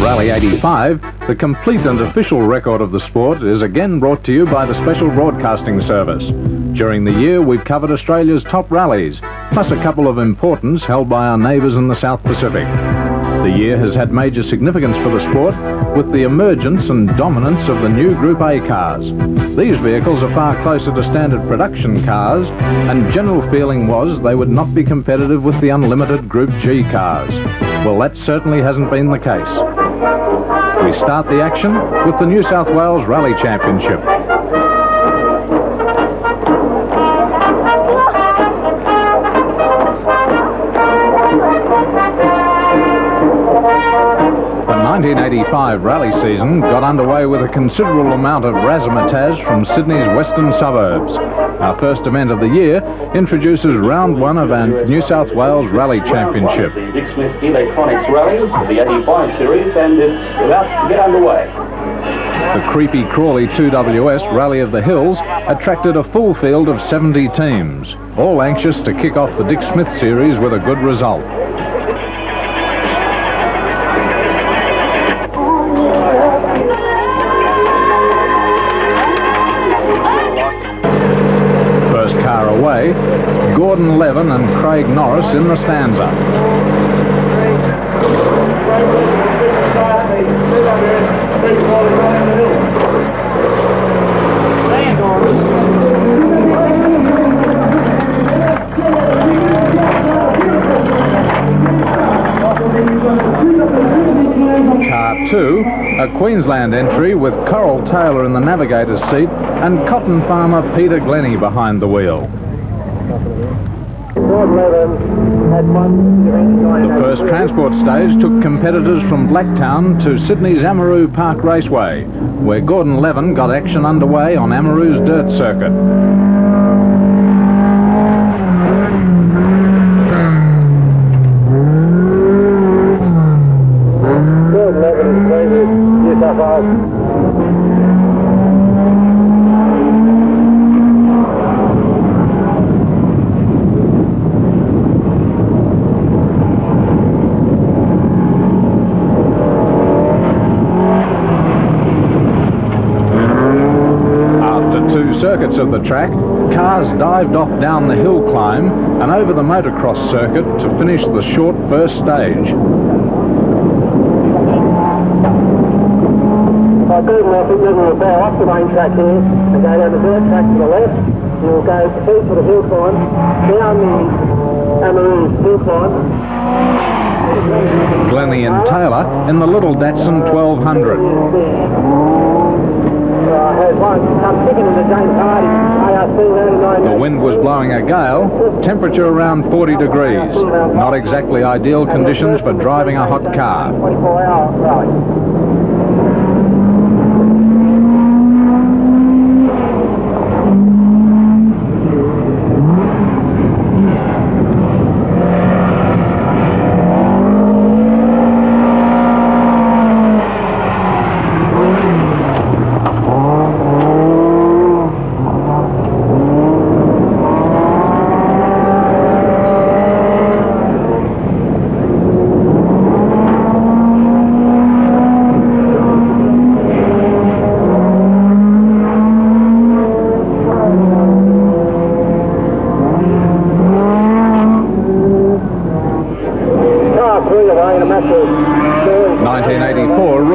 Rally 85, the complete and official record of the sport, is again brought to you by the Special Broadcasting Service. During the year, we've covered Australia's top rallies, plus a couple of importance held by our neighbours in the South Pacific. The year has had major significance for the sport, with the emergence and dominance of the new Group A cars. These vehicles are far closer to standard production cars, and general feeling was they would not be competitive with the unlimited Group G cars. Well, that certainly hasn't been the case. We start the action with the New South Wales Rally Championship. The 1985 rally season got underway with a considerable amount of razzmatazz from Sydney's western suburbs. Our first event of the year introduces round one of our New South Wales Rally Championship. The Dick Smith Electronics Rally, the 85 series, and it's about to get underway. The creepy crawly 2WS Rally of the Hills attracted a full field of 70 teams, all anxious to kick off the Dick Smith series with a good result. First car away, Gordon Levin and Craig Norris in the stanza. Car 2, a Queensland entry with Coral Taylor in the navigator's seat and cotton farmer Peter Glennie behind the wheel. The first transport stage took competitors from Blacktown to Sydney's Amaroo Park Raceway, where Gordon Levin got action underway on Amaroo's dirt circuit. Circuits of the track, cars dived off down the hill climb and over the motocross circuit to finish the short first stage. Gordon Levin will bow off the main track here and go down the dirt track to the left. You'll go through to the hill climb, down the Amaroo hill climb. Glennie and Taylor in the little Datsun 1200. The wind was blowing a gale, temperature around 40 degrees. Not exactly ideal conditions for driving a hot car.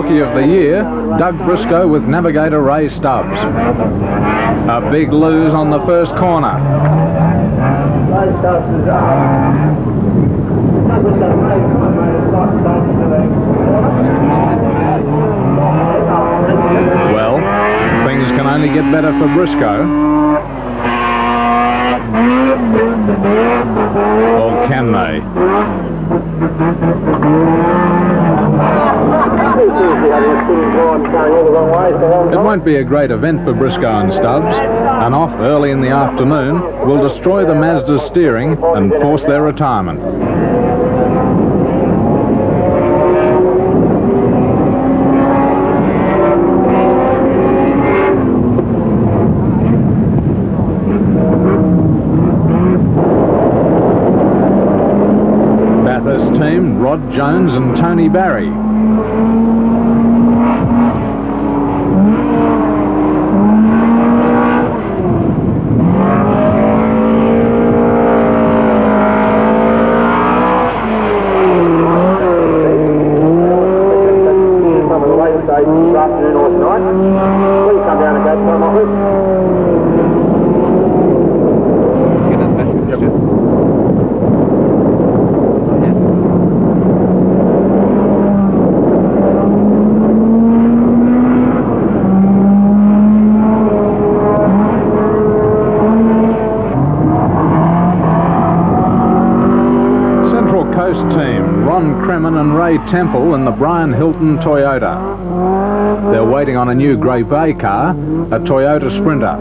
Of the year, Doug Briscoe with navigator Ray Stubbs. A big lose on the first corner. Well, things can only get better for Briscoe. Or can they? It won't be a great event for Briscoe and Stubbs. An off early in the afternoon will destroy the Mazda's steering and force their retirement. Bathurst team, Rod Jones and Tony Barry. first team, Ron Kremen and Ray Temple in the Brian Hilton Toyota. They're waiting on a new Grade A car, a Toyota Sprinter.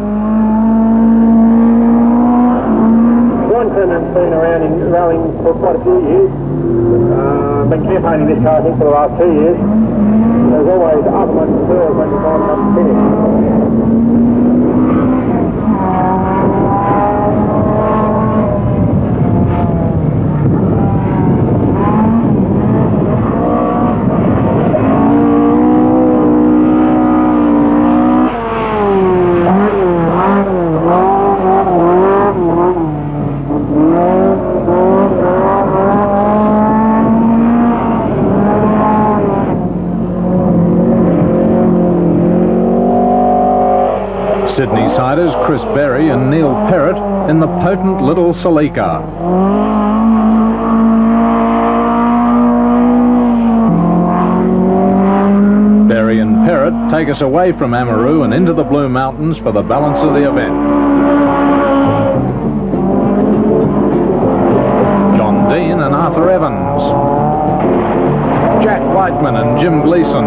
Ron Kremen's been around in rallying for quite a few years. Been campaigning this car, I think, for the last 2 years. There's always other ones to do when you find them to finish. Sydney-siders Chris Berry and Neil Perrott in the potent little Celica. Berry and Perrott take us away from Amaroo and into the Blue Mountains for the balance of the event. John Dean and Arthur Evans. Jack Whiteman and Jim Gleason.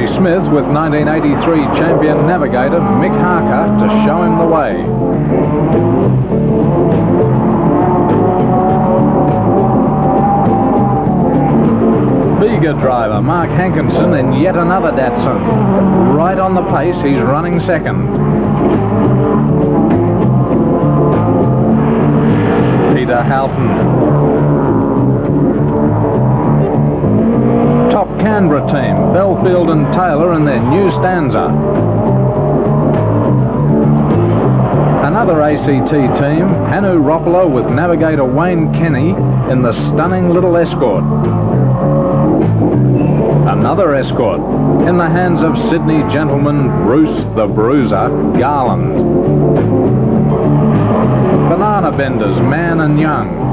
Smith with 1983 champion navigator Mick Harker to show him the way. Bega driver Mark Hankinson in yet another Datsun. Right on the pace, he's running second. Peter Houghton. Top Canberra team, Belfield and Taylor in their new Stanza. Another ACT team, Hanu Roppolo with navigator Wayne Kenny in the stunning little Escort. Another Escort in the hands of Sydney gentleman Bruce the Bruiser Garland. Banana Benders, Man and Young.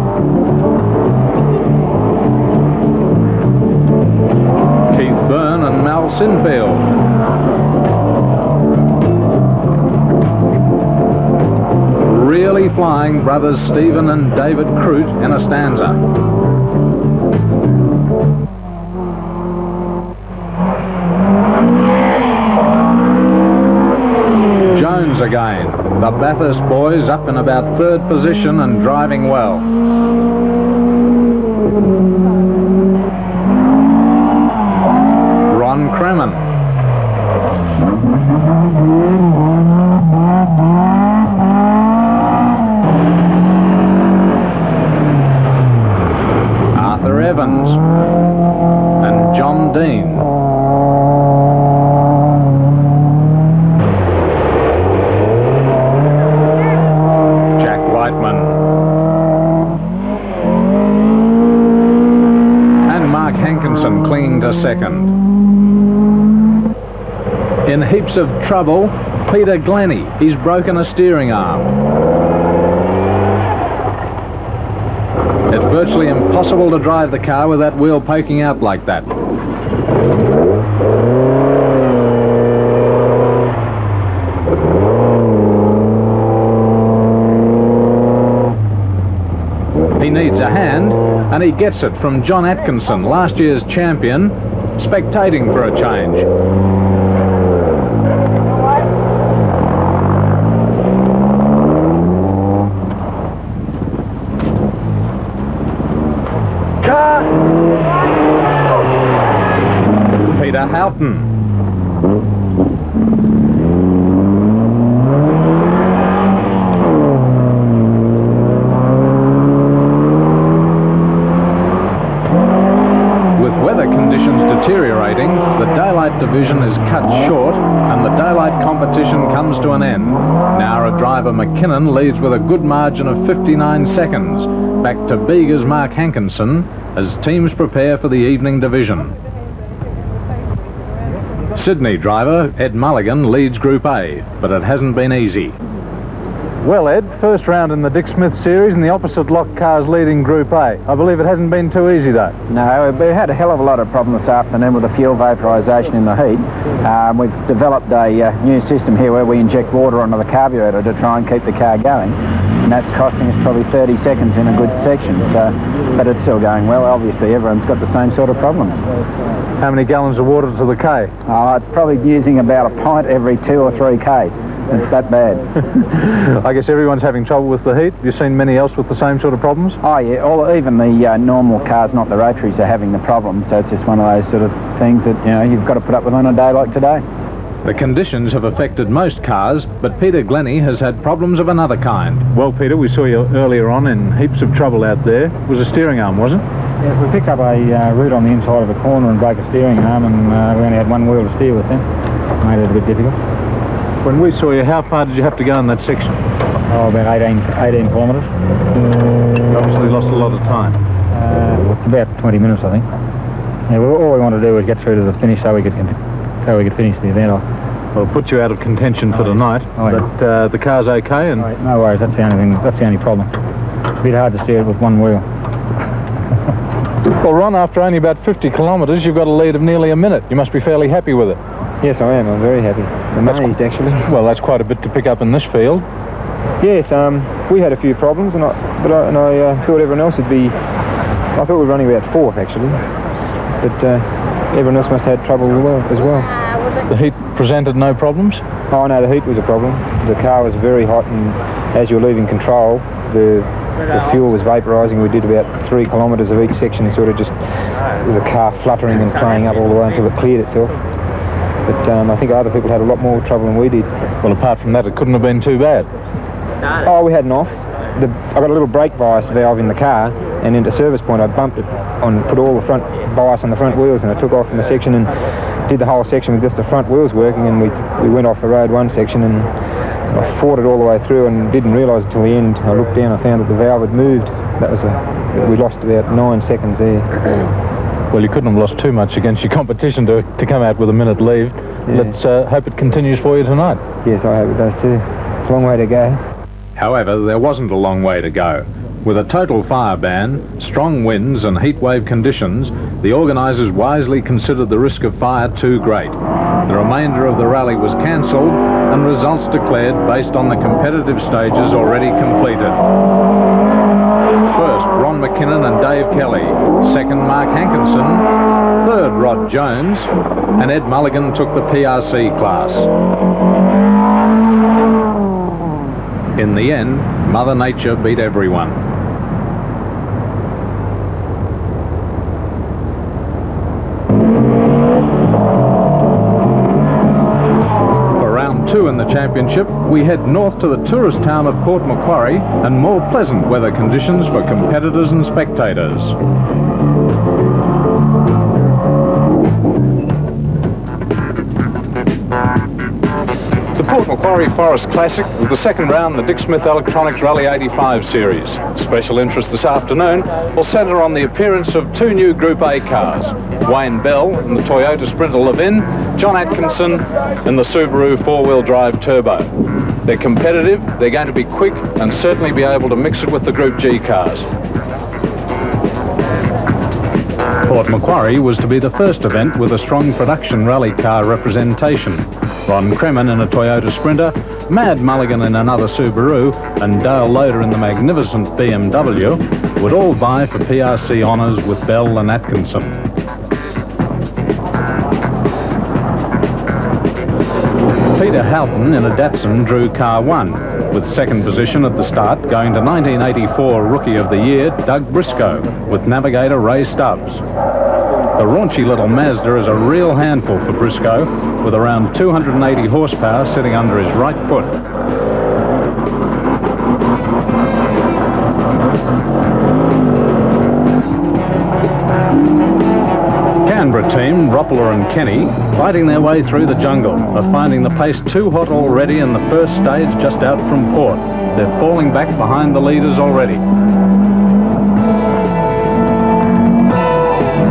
Keith Byrne and Mal Sinfield. Really flying brothers Stephen and David Crute in a Stanza. Jones again. The Bathurst boys up in about third position and driving well. Ron Kremen. Arthur Evans and John Dean. Jack Whiteman. And Mark Hankinson clinging to second. In heaps of trouble, Peter Glennie. He's broken a steering arm. It's virtually impossible to drive the car with that wheel poking out like that. He needs a hand, and he gets it from John Atkinson, last year's champion, spectating for a change. Peter Houghton. With weather conditions deteriorating, the daylight division is cut short and the daylight competition comes to an end. Nara driver Mckinnon leads with a good margin of 59 seconds. Back to Bega's Mark Hankinson as teams prepare for the evening division. Sydney driver Ed Mulligan leads Group A, but it hasn't been easy. Well, Ed, first round in the Dick Smith series and the opposite lock cars leading Group A. I believe it hasn't been too easy, though. No, we had a hell of a lot of problem this afternoon with the fuel vaporisation in the heat. We've developed a new system here where we inject water onto the carburetor to try and keep the car going. And that's costing us probably 30 seconds in a good section. But it's still going well. Obviously, everyone's got the same sort of problems. How many gallons of water to the K? Oh, it's probably using about a pint every 2 or 3 K. It's that bad. I guess everyone's having trouble with the heat. Have you seen many else with the same sort of problems? Oh yeah, even the normal cars, not the rotaries, are having the problem. So it's just one of those sort of things that, you know, you've got to put up with on a day like today. The conditions have affected most cars, but Peter Glennie has had problems of another kind. Well, Peter, we saw you earlier on in heaps of trouble out there. It was a steering arm, wasn't it? Yes, we picked up a root on the inside of a corner and broke a steering arm, and we only had one wheel to steer with then. Made it a bit difficult. When we saw you, how far did you have to go in that section? Oh, about 18 kilometres. You obviously lost a lot of time. About 20 minutes, I think. Yeah, well, all we wanted to do was get through to the finish so we could finish the event off. Well, put you out of contention for tonight, but the car's okay, and no worries. That's the only thing. That's the only problem. A bit hard to steer it with one wheel. Well, Ron, after only about 50 kilometres, you've got a lead of nearly a minute. You must be fairly happy with it. Yes, I am. I'm very happy. Amazed, actually. Well, that's quite a bit to pick up in this field. Yes, we had a few problems, but I thought everyone else would be. I thought we were running about 4th, actually, but everyone else must have had trouble as well. The heat presented no problems? Oh no, the heat was a problem. The car was very hot, and as you were leaving control, the fuel was vaporising. We did about 3 kilometres of each section, sort of just with the car fluttering and playing up all the way until it cleared itself. But I think other people had a lot more trouble than we did. Well, apart from that, it couldn't have been too bad. Oh, we had an off. I got a little brake bias valve in the car, and into service point I bumped it on, put all the front bias on the front wheels, and I took off in the section and did the whole section with just the front wheels working, and we went off the road one section, and I fought it all the way through and didn't realise until the end. I looked down, I found that the valve had moved. We lost about 9 seconds there. Well, you couldn't have lost too much against your competition to come out with a minute leave. Yeah. Let's hope it continues for you tonight. Yes, I hope it does too. It's a long way to go. However, there wasn't a long way to go. With a total fire ban, strong winds and heat wave conditions, the organisers wisely considered the risk of fire too great. The remainder of the rally was cancelled and results declared based on the competitive stages already completed. First, Ron Mckinnon and Dave Kelly. Second, Mark Hankinson. Third, Rod Jones. And Ed Mulligan took the PRC class. In the end, Mother Nature beat everyone. For round 2 in the championship, we head north to the tourist town of Port Macquarie and more pleasant weather conditions for competitors and spectators. The Port Macquarie Forest Classic was the second round in the Dick Smith Electronics Rally 85 series. Special interest this afternoon will centre on the appearance of 2 new Group A cars, Wayne Bell in the Toyota Sprinter Levin, John Atkinson in the Subaru 4-wheel drive Turbo. They're competitive, they're going to be quick and certainly be able to mix it with the Group G cars. Port Macquarie was to be the first event with a strong production rally car representation. Ron Kremen in a Toyota Sprinter, Mad Mulligan in another Subaru, and Dale Loader in the magnificent BMW would all vie for PRC honours with Bell and Atkinson. Peter Houghton in a Datsun drew car 1, with second position at the start going to 1984 Rookie of the Year Doug Briscoe with navigator Ray Stubbs. The raunchy little Mazda is a real handful for Briscoe, with around 280 horsepower sitting under his right foot. Canberra team, Roppler and Kenny, fighting their way through the jungle, are finding the pace too hot already in the first stage just out from port. They're falling back behind the leaders already.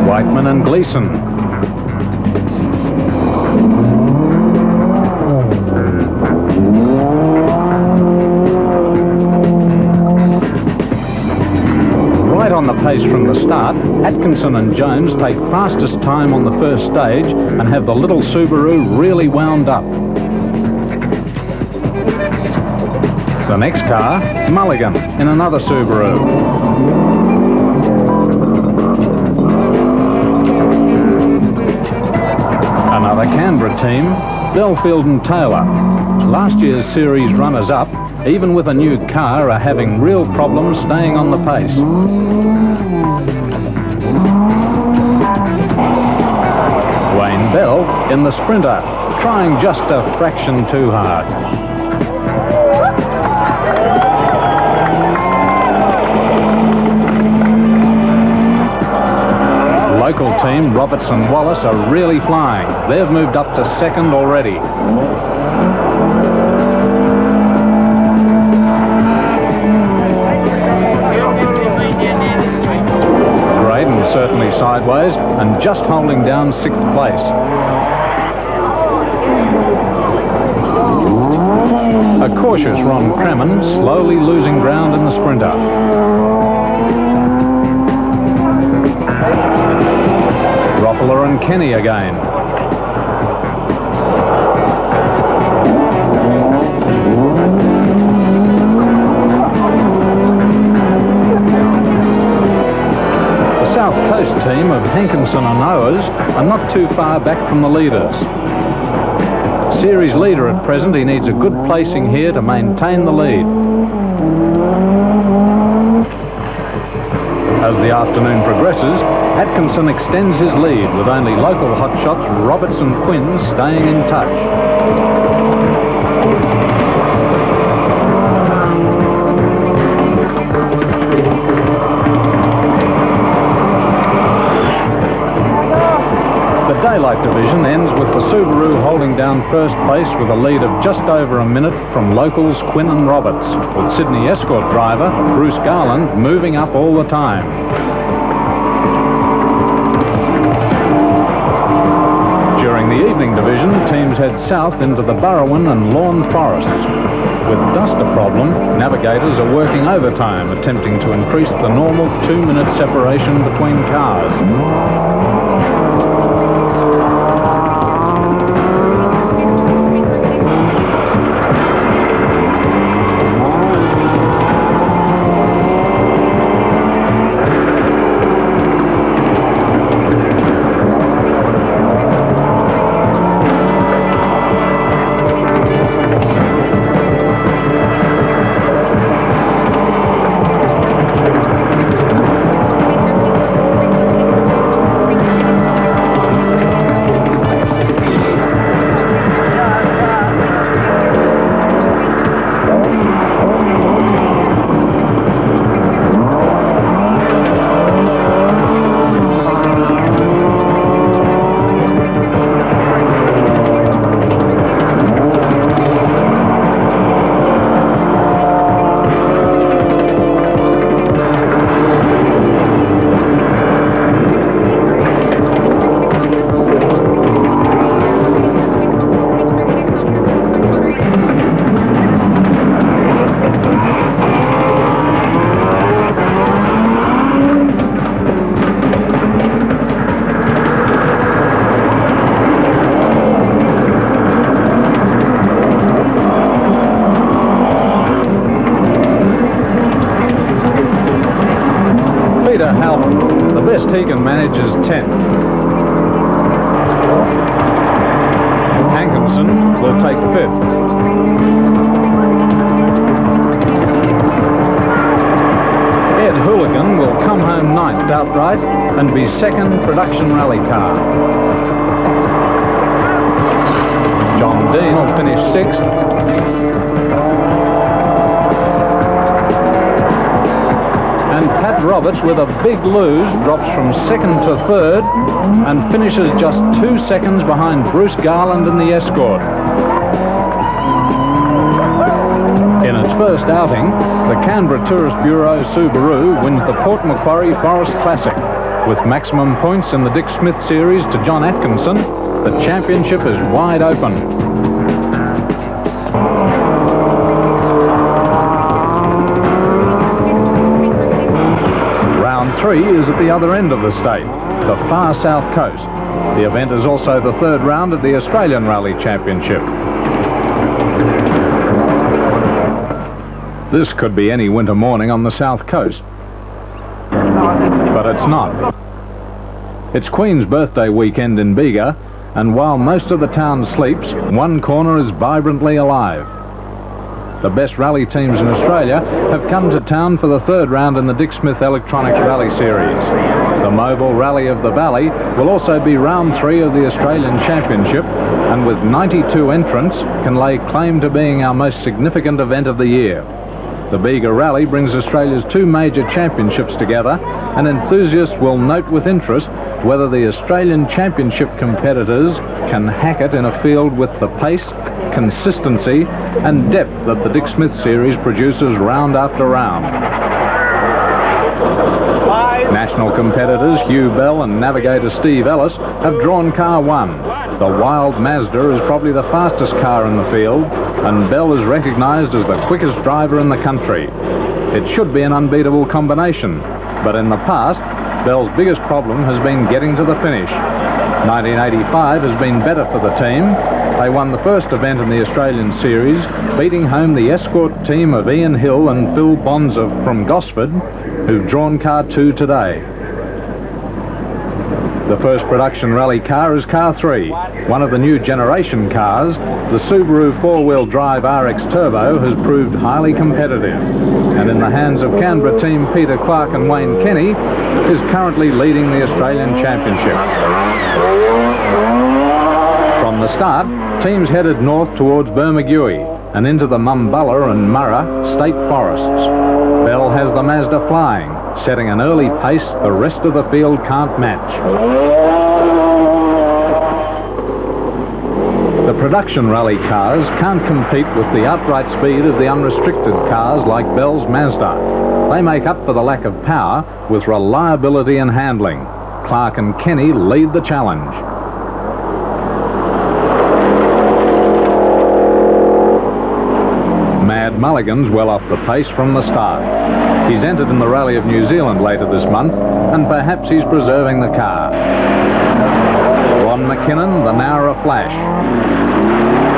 Whiteman and Gleeson. the start, Atkinson and Jones take fastest time on the first stage and have the little Subaru really wound up. The next car, Mulligan, in another Subaru. Another Canberra team, Belfield and Taylor. Last year's series runners-up, even with a new car, are having real problems staying on the pace. Wayne Bell in the Sprinter, trying just a fraction too hard. Local team, Robertson Wallace, are really flying. They've moved up to second already. Graydon certainly sideways and just holding down 6th place. A cautious Ron Crammon slowly losing ground in the Sprinter. Roppler and Kenny again. The South Coast team of Hankinson and Owers are not too far back from the leaders. Series leader at present, he needs a good placing here to maintain the lead. As the afternoon progresses, Atkinson extends his lead with only local hotshots Roberts and Quinn staying in touch. The Daylight division ends with the Subaru holding down first place with a lead of just over a minute from locals Quinn and Roberts, with Sydney Escort driver Bruce Garland moving up all the time. During the evening division, teams head south into the Burrawan and Lawn forests. With dust a problem, navigators are working overtime, attempting to increase the normal 2-minute separation between cars. The best he can manage is 10th. Hankinson will take 5th. Ed Hooligan will come home 9th outright and be 2nd production rally car. John Dean will finish 6th. And Pat Roberts, with a big lose, drops from 2nd to 3rd and finishes just 2 seconds behind Bruce Garland in the Escort. In its first outing, the Canberra Tourist Bureau Subaru wins the Port Macquarie Forest Classic. With maximum points in the Dick Smith Series to John Atkinson, the championship is wide open. 3 is at the other end of the state, the far south coast. The event is also the third round of the Australian Rally Championship. This could be any winter morning on the south coast, but it's not. It's Queen's birthday weekend in Bega, and while most of the town sleeps, one corner is vibrantly alive. The best rally teams in Australia have come to town for the third round in the Dick Smith Electronics Rally Series. The Mobile Rally of the Valley will also be round 3 of the Australian Championship, and with 92 entrants can lay claim to being our most significant event of the year. The Bega Rally brings Australia's 2 major championships together, and enthusiasts will note with interest whether the Australian Championship competitors can hack it in a field with the pace, consistency and depth that the Dick Smith series produces round after round. National competitors Hugh Bell and navigator Steve Ellis have drawn car 1. The wild Mazda is probably the fastest car in the field, and Bell is recognised as the quickest driver in the country. It should be an unbeatable combination, but in the past, Bell's biggest problem has been getting to the finish. 1985 has been better for the team. They won the first event in the Australian Series, beating home the Escort team of Ian Hill and Phil Bonza from Gosford, who've drawn car 2 today. The first production rally car is car 3, one of the new generation cars. The Subaru 4-wheel drive RX Turbo has proved highly competitive, and in the hands of Canberra team Peter Clark and Wayne Kenny, is currently leading the Australian Championship. From the start, teams headed north towards Bermagui and into the Mumbulla and Murra state forests. Bell has the Mazda flying, setting an early pace the rest of the field can't match. The production rally cars can't compete with the outright speed of the unrestricted cars like Bell's Mazda. They make up for the lack of power with reliability and handling. Clark and Kenny lead the challenge. Mad Mulligan's well off the pace from the start. He's entered in the Rally of New Zealand later this month, and perhaps he's preserving the car. Ron Mckinnon, the Nowra Flash.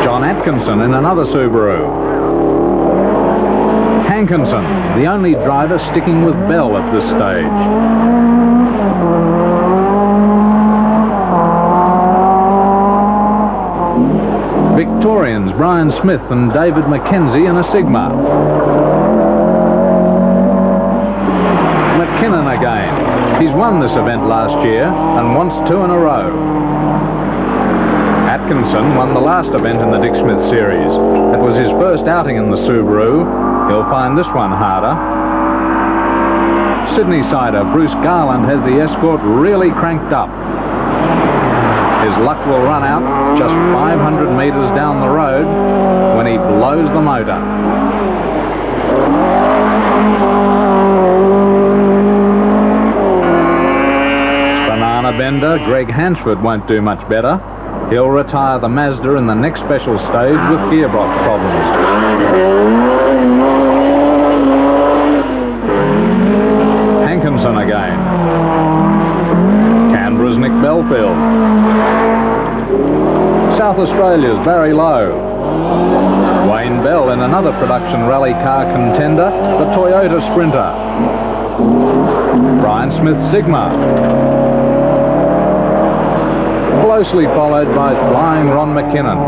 John Atkinson in another Subaru. Hankinson, the only driver sticking with Bell at this stage. Victorians Brian Smith and David Mackenzie in a Sigma. Mckinnon again. He's won this event last year and wants 2 in a row. Atkinson won the last event in the Dick Smith series. It was his first outing in the Subaru. He'll find this one harder. Sydney-sider Bruce Garland has the Escort really cranked up. His luck will run out just 500 metres down the road when he blows the motor. Banana bender Greg Hansford won't do much better. He'll retire the Mazda in the next special stage with gearbox problems. Hankinson again. Canberra's Nick Belfield. South Australia's Barry Lowe. Wayne Bell in another production rally car contender, the Toyota Sprinter. Brian Smith Sigma. Closely followed by flying Ron Mckinnon.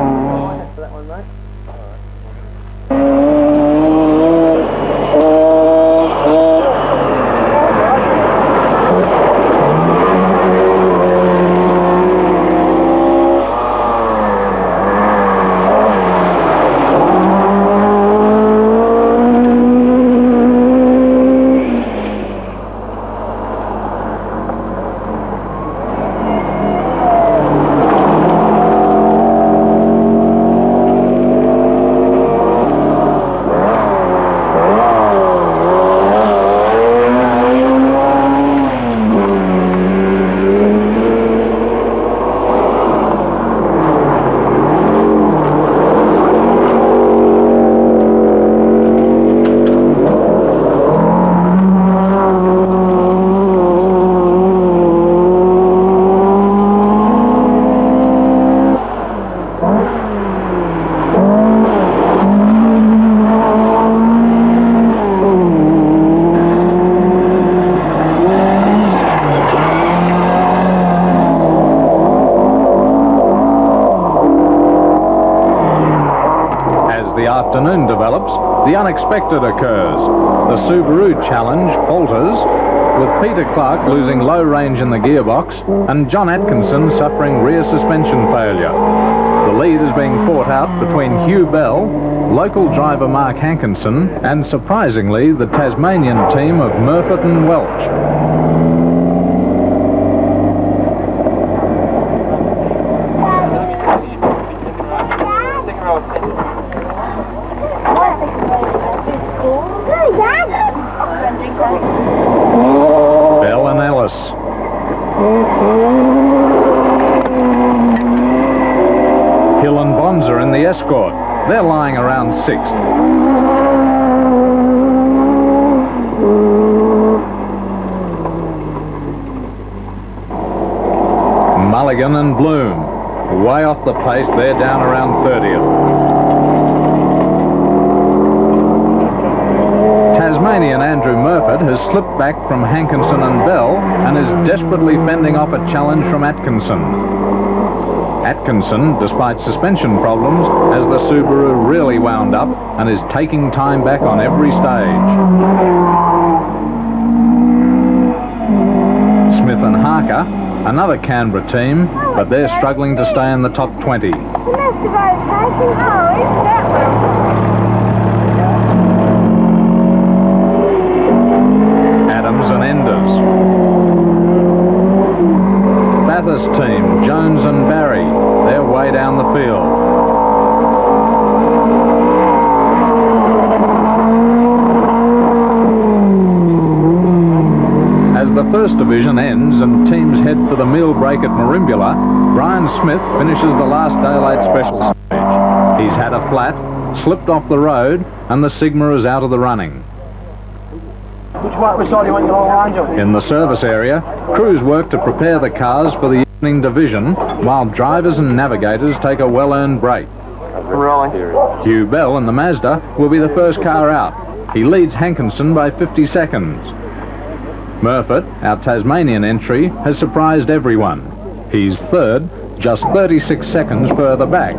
the afternoon develops, the unexpected occurs. The Subaru challenge falters, with Peter Clark losing low range in the gearbox and John Atkinson suffering rear suspension failure. The lead is being fought out between Hugh Bell, local driver Mark Hankinson, and surprisingly the Tasmanian team of Murphy and Welch. Bell and Ellis. Hill and Bonza in the Escort. They're lying around 6th. Mulligan and Bloom. Way off the pace, they're down around 30th. Tasmanian Andrew Murphy has slipped back from Hankinson and Bell and is desperately fending off a challenge from Atkinson. Atkinson, despite suspension problems, has the Subaru really wound up and is taking time back on every stage. Smith and Harker, another Canberra team, but they're struggling to stay in the top 20. Adams and Enders. Bathurst team, Jones and Barry, they're way down the field. As the first division ends and teams head for the meal break at Merimbula, Brian Smith finishes the last daylight special stage. He's had a flat, slipped off the road, and the Sigma is out of the running. Which side do you want your long range of? In the service area, crews work to prepare the cars for the evening division, while drivers and navigators take a well-earned break. Rolling. Hugh Bell in the Mazda will be the first car out. He leads Hankinson by 50 seconds. Murphy, our Tasmanian entry, has surprised everyone. He's third, just 36 seconds further back,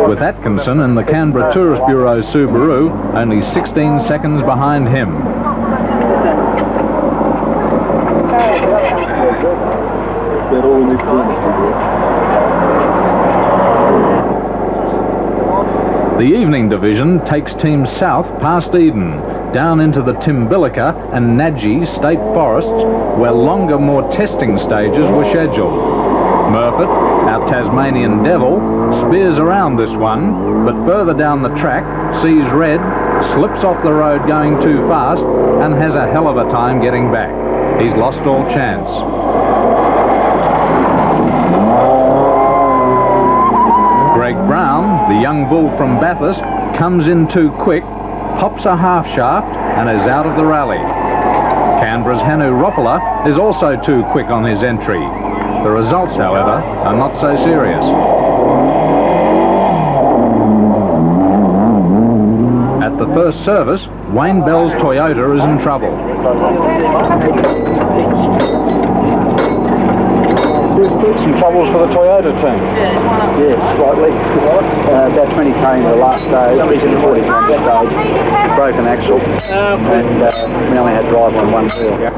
with Atkinson in the Canberra Tourist Bureau Subaru only 16 seconds behind him. The evening division takes Team South past Eden, down into the Timbilica and Nadji state forests, where longer, more testing stages were scheduled. Murphy, our Tasmanian devil, spears around this one, but further down the track sees red, slips off the road going too fast, and has a hell of a time getting back. He's lost all chance. Greg Brown, the young bull from Bathurst, comes in too quick, hops a half shaft, and is out of the rally. Canberra's Hanu Ropala is also too quick on his entry. The results, however, are not so serious. At the first service, Wayne Bell's Toyota is in trouble. Some troubles for the Toyota team. Yeah, slightly. About 20k in the last stage, 40 stage, broken axle, and we only had drive on one wheel.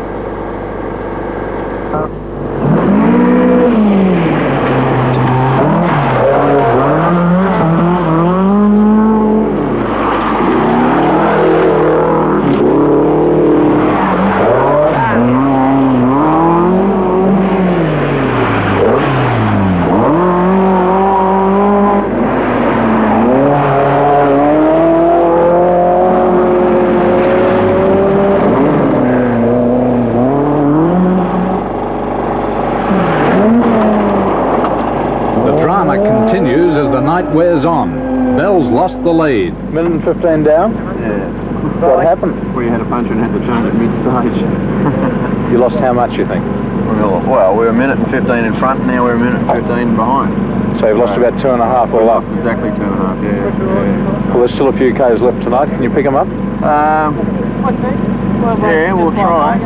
Continues as the night wears on. Bell's lost the lead. Minute and 15 down? Yeah. What happened? We had a puncture and had to change at mid-stage. You lost how much, you think? Well, we were a minute and 15 in front, now we're a minute and 15 behind. So you've lost about 2.5 all up? Exactly 2.5, yeah. Well, there's still a few Ks left tonight. Can you pick them up? Yeah, we'll try.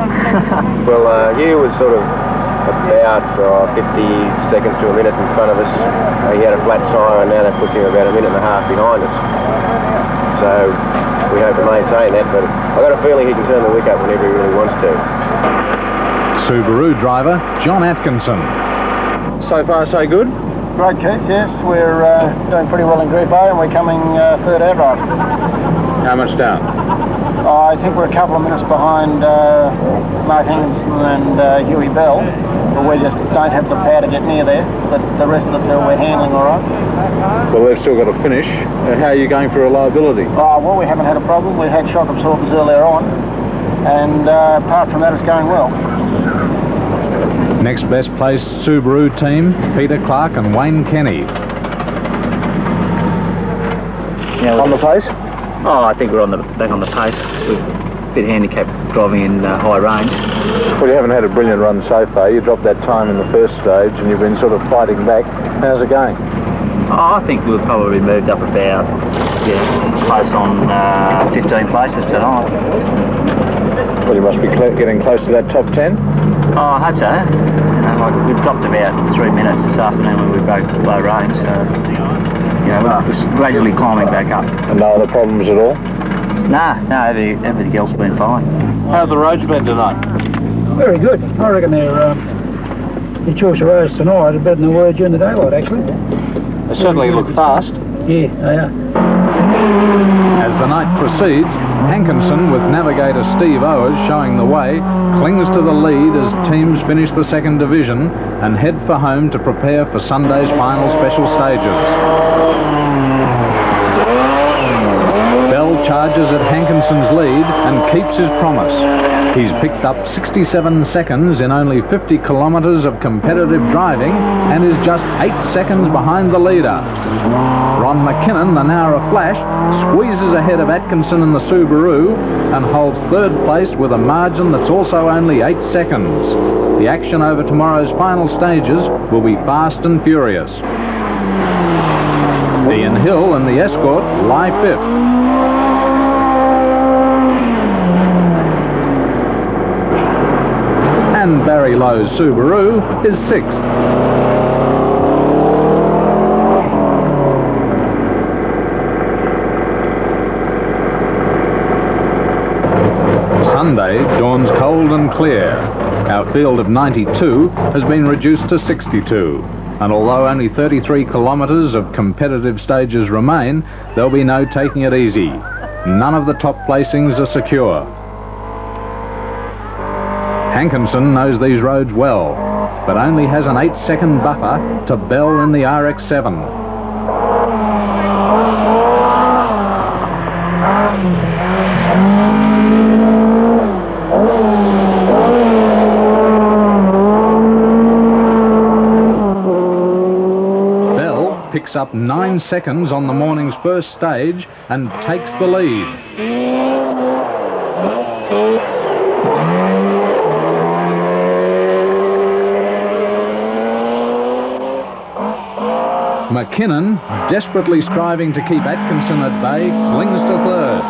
Well, Hugh was sort of about 50 seconds to a minute in front of us. He had a flat tyre and now they're pushing about a minute and a half behind us. So we hope to maintain that, but I've got a feeling he can turn the wick up whenever he really wants to. Subaru driver John Atkinson. So far, so good? Great, Keith, yes. We're doing pretty well in Group A and we're coming third outright. How much down? I think we're a couple of minutes behind Mark Henderson and Huey Bell, but we just don't have the power to get near there, but the rest of the field we're handling all right. Well, they've still got to finish. How are you going for reliability? Oh, well, we haven't had a problem. We had shock absorbers earlier on, and apart from that, it's going well. Next best placed Subaru team, Peter Clark and Wayne Kenny. Yeah, on the pace? Oh, I think we're back on the pace. We're a bit handicapped driving in high range. Well, you haven't had a brilliant run so far. You dropped that time in the first stage and you've been sort of fighting back. How's it going? Oh, I think we've probably moved up about, close on 15 places tonight. Well, you must be getting close to that top 10? Oh, I hope so. We've dropped about 3 minutes this afternoon when we broke low range, so we're gradually climbing back up. And no other problems at all? No, everything else has been fine. How have the roads been tonight? Very good. I reckon the choice of roads tonight are better than they were during the daylight, actually. They certainly look fast. Yeah, they are. As the night proceeds, Hankinson, with navigator Steve Owers showing the way, clings to the lead as teams finish the second division and head for home to prepare for Sunday's final special stages. Bell charges at Hankinson's lead and keeps his promise. He's picked up 67 seconds in only 50 kilometres of competitive driving and is just 8 seconds behind the leader. Ron Mckinnon, the Nara Flash, squeezes ahead of Atkinson in the Subaru and holds third place with a margin that's also only 8 seconds. The action over tomorrow's final stages will be fast and furious. Ian Hill and the Escort lie fifth. And Barry Lowe's Subaru is sixth. Sunday dawns cold and clear. Our field of 92 has been reduced to 62, and although only 33 kilometres of competitive stages remain, there'll be no taking it easy. None of the top placings are secure. Hankinson knows these roads well, but only has an 8-second buffer to Bell in the RX-7. Bell picks up 9 seconds on the morning's first stage and takes the lead. Mckinnon, desperately striving to keep Atkinson at bay, clings to third.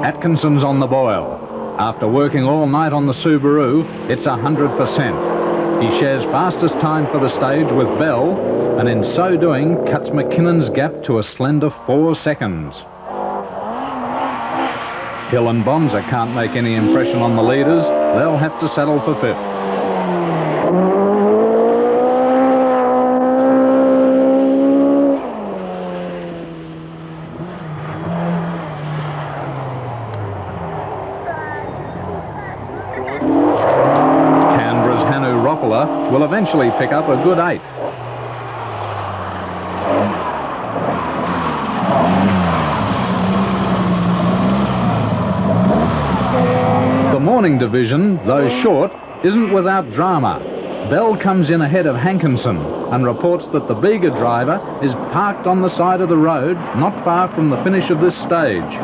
Atkinson's on the boil. After working all night on the Subaru, it's 100%. He shares fastest time for the stage with Bell, and in so doing cuts Mckinnon's gap to a slender 4 seconds. Hill and Bonza can't make any impression on the leaders. They'll have to settle for fifth. Canberra's Hanu Roppola will eventually pick up a good 8th. The morning division, though short, isn't without drama. Bell comes in ahead of Hankinson and reports that the Bega driver is parked on the side of the road not far from the finish of this stage.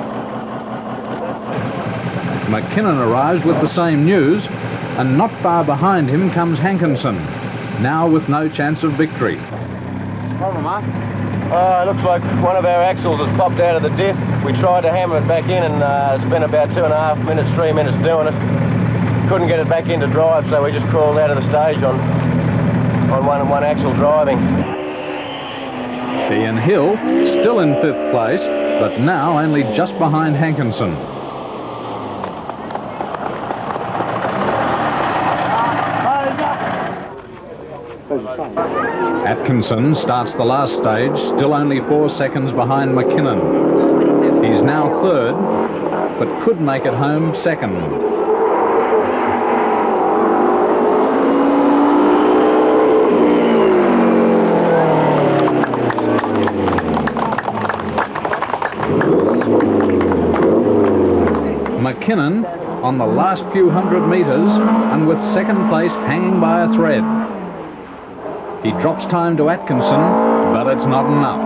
Mckinnon arrives with the same news, and not far behind him comes Hankinson, now with no chance of victory. What's the problem, Mark? It looks like one of our axles has popped out of the diff. We tried to hammer it back in and spent about 2.5 minutes, 3 minutes doing it. Couldn't get it back into drive, so we just crawled out of the stage on one axle driving. Ian Hill still in 5th place, but now only just behind Hankinson. Atkinson starts the last stage, still only 4 seconds behind Mckinnon. He's now 3rd, but could make it home 2nd. Mckinnon on the last few hundred metres and with 2nd place hanging by a thread. He drops time to Atkinson, but it's not enough.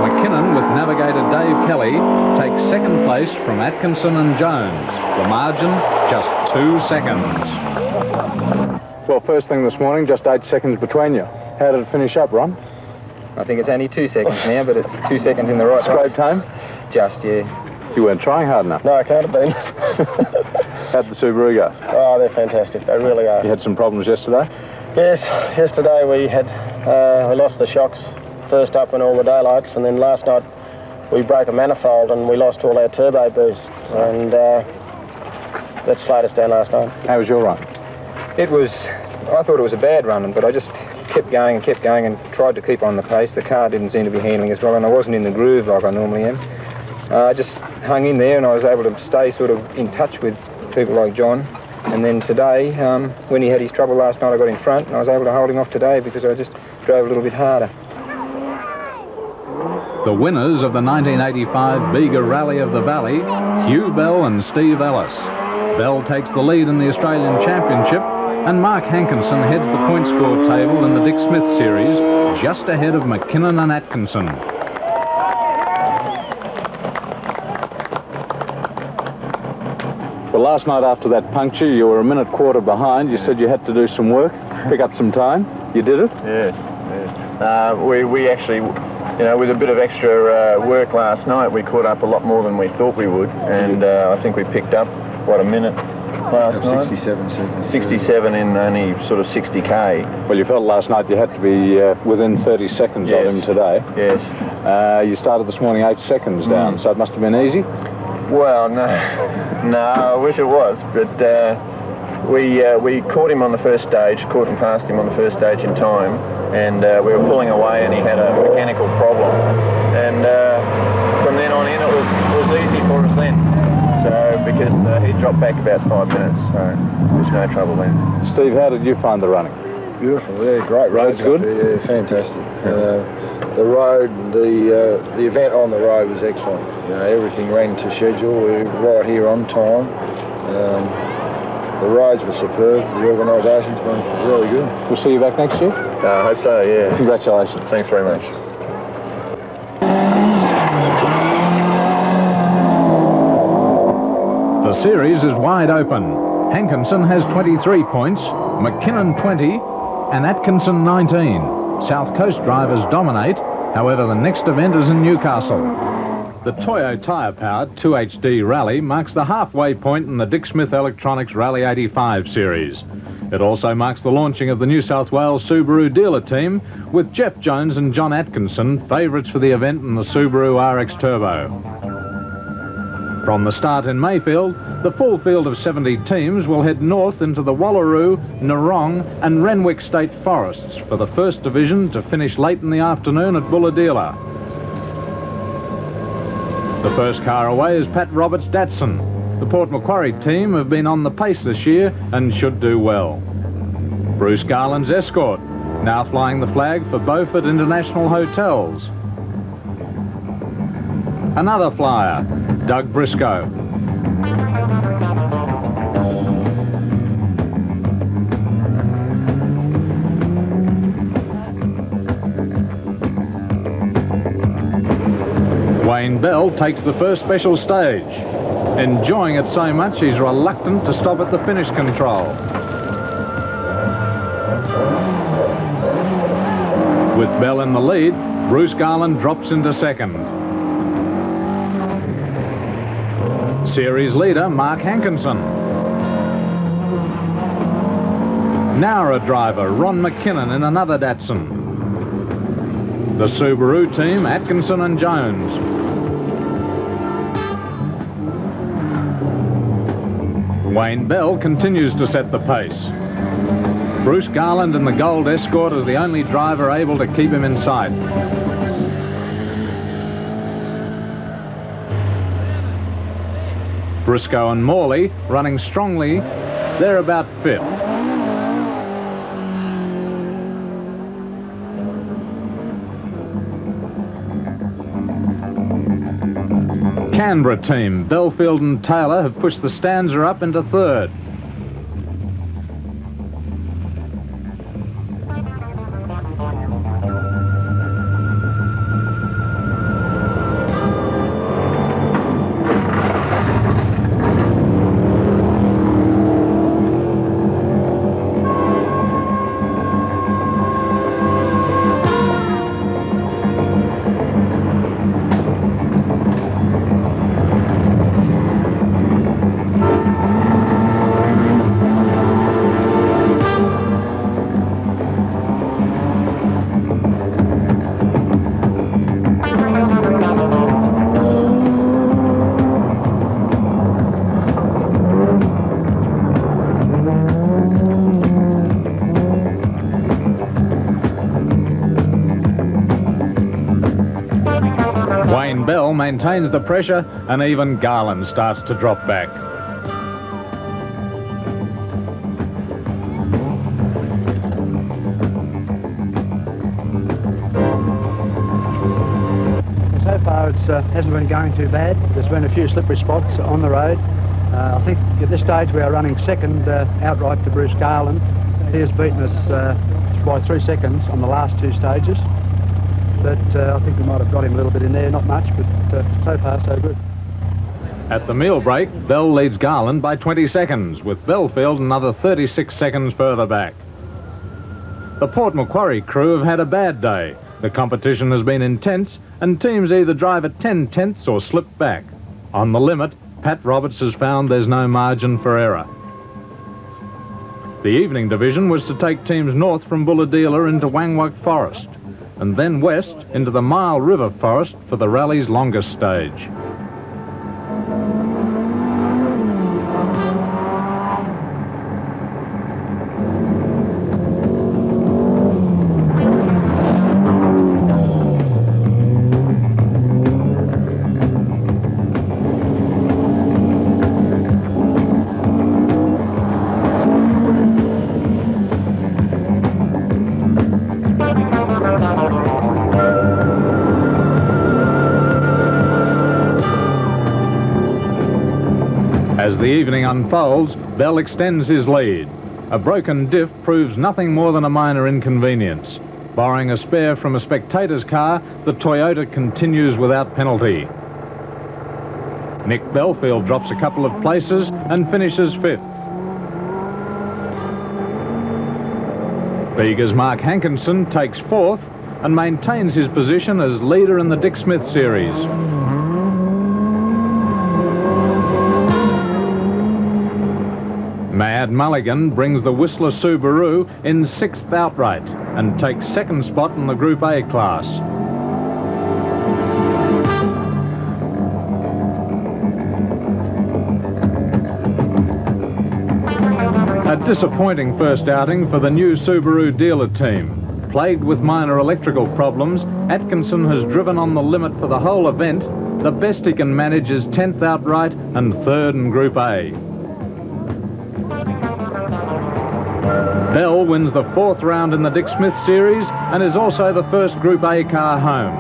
Mckinnon with navigator Dave Kelly takes 2nd place from Atkinson and Jones. The margin, just 2 seconds. Well, first thing this morning, just 8 seconds between you. How did it finish up, Ron? I think it's only 2 seconds now, but it's 2 seconds in the right Scraped home? Just, yeah. You weren't trying hard enough. No, I can't have been. How'd the Subaru go? Oh, they're fantastic. They really are. You had some problems yesterday? Yes, yesterday we lost the shocks first up in all the daylights, and then last night we broke a manifold and we lost all our turbo boost, and that slowed us down last night. How was your run? I thought it was a bad run, but I just kept going and tried to keep on the pace. The car didn't seem to be handling as well, and I wasn't in the groove like I normally am. I just hung in there and I was able to stay sort of in touch with people like John. And then today, when he had his trouble last night, I got in front and I was able to hold him off today because I just drove a little bit harder. The winners of the 1985 Bega Rally of the Valley, Hugh Bell and Steve Ellis. Bell takes the lead in the Australian Championship, and Mark Hankinson heads the point score table in the Dick Smith series, just ahead of Mckinnon and Atkinson. Well, last night after that puncture, you were a minute quarter behind. You said you had to do some work, pick up some time. You did it? Yes. We actually, you know, with a bit of extra work last night, we caught up a lot more than we thought we would, and I think we picked up, what, a minute last night? 67 seconds. 67 in only sort of 60k. Well, you felt last night you had to be within 30 seconds of him today. Yes. You started this morning 8 seconds down, so it must have been easy? Well, no, I wish it was, but we caught him on the first stage, caught and passed him on the first stage in time, and we were pulling away and he had a mechanical problem, and from then on in it was easy for us then, so because he dropped back about 5 minutes, so there was no trouble then. Steve, how did you find the running? Beautiful, yeah, great. Road's good? Yeah, fantastic. The road, the event on the road was excellent. You know, everything ran to schedule. We were right here on time. The roads were superb. The organisation's been really good. We'll see you back next year? I hope so, yeah. Congratulations. Thanks very much. The series is wide open. Hankinson has 23 points, Mckinnon 20, and Atkinson 19. South Coast drivers dominate, however the next event is in Newcastle. The Toyo tyre-powered 2HD Rally marks the halfway point in the Dick Smith Electronics Rally 85 series. It also marks the launching of the New South Wales Subaru dealer team, with Jeff Jones and John Atkinson favourites for the event in the Subaru RX Turbo. From the start in Mayfield, the full field of 70 teams will head north into the Wallaroo, Narong and Renwick State Forests for the first division to finish late in the afternoon at Bulahdelah. The first car away is Pat Roberts' Datsun. The Port Macquarie team have been on the pace this year and should do well. Bruce Garland's Escort, now flying the flag for Beaufort International Hotels. Another flyer, Doug Briscoe. Wayne Bell takes the first special stage. Enjoying it so much he's reluctant to stop at the finish control. With Bell in the lead, Bruce Garland drops into second. Series leader Mark Hankinson. Nowra driver Ron Mckinnon in another Datsun. The Subaru team, Atkinson and Jones. Wayne Bell continues to set the pace. Bruce Garland in the gold Escort is the only driver able to keep him in sight. Briscoe and Morley running strongly. They're about 5th. Canberra team, Belfield and Taylor, have pushed the stanza up into 3rd. Wayne Bell maintains the pressure, and even Garland starts to drop back. So far it hasn't been going too bad. There's been a few slippery spots on the road. I think at this stage we are running 2nd outright to Bruce Garland. He has beaten us by 3 seconds on the last 2 stages. But I think we might have got him a little bit in there, not much, but so far so good. At the meal break, Bell leads Garland by 20 seconds, with Belfield another 36 seconds further back. The Port Macquarie crew have had a bad day. The competition has been intense, and teams either drive at 10/10ths or slip back. On the limit, Pat Roberts has found there's no margin for error. The evening division was to take teams north from Bulahdelah into Wangwak Forest, and then west into the Mile River Forest for the rally's longest stage. As the evening unfolds, Bell extends his lead. A broken diff proves nothing more than a minor inconvenience. Borrowing a spare from a spectator's car, the Toyota continues without penalty. Nick Belfield drops a couple of places and finishes 5th. Bega's Mark Hankinson takes 4th and maintains his position as leader in the Dick Smith series. Mad Mulligan brings the Whistler Subaru in 6th outright and takes 2nd spot in the Group A class. A disappointing first outing for the new Subaru dealer team. Plagued with minor electrical problems, Atkinson has driven on the limit for the whole event. The best he can manage is 10th outright and 3rd in Group A. Bell wins the 4th round in the Dick Smith series and is also the first Group A car home.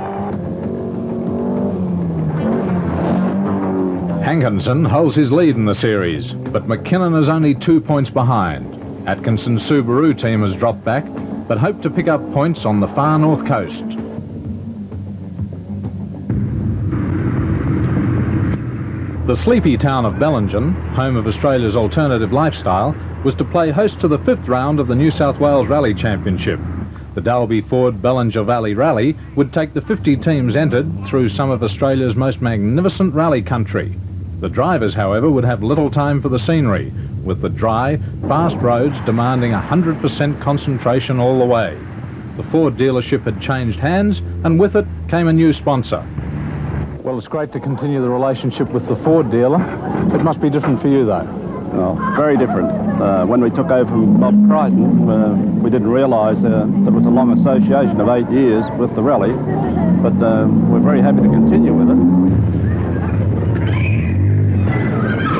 Hankinson holds his lead in the series, but Mckinnon is only 2 points behind. Atkinson's Subaru team has dropped back, but hope to pick up points on the far north coast. The sleepy town of Ballinger, home of Australia's alternative lifestyle, was to play host to the 5th round of the New South Wales Rally Championship. The Dalby Ford Ballinger Valley Rally would take the 50 teams entered through some of Australia's most magnificent rally country. The drivers, however, would have little time for the scenery, with the dry, fast roads demanding 100% concentration all the way. The Ford dealership had changed hands, and with it came a new sponsor. Well, it's great to continue the relationship with the Ford dealer. It must be different for you, though. Well, very different. When we took over from Bob Crichton, we didn't realise there was a long association of 8 years with the rally, but we're very happy to continue with it.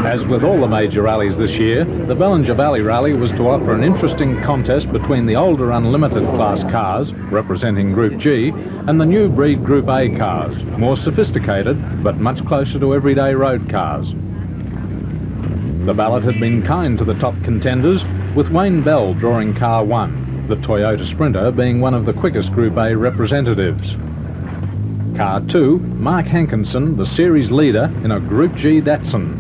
As with all the major rallies this year, the Ballinger Valley Rally was to offer an interesting contest between the older Unlimited class cars, representing Group G, and the new breed Group A cars, more sophisticated but much closer to everyday road cars. The ballot had been kind to the top contenders, with Wayne Bell drawing car 1, the Toyota Sprinter being one of the quickest Group A representatives. Car 2, Mark Hankinson, the series leader in a Group G Datsun.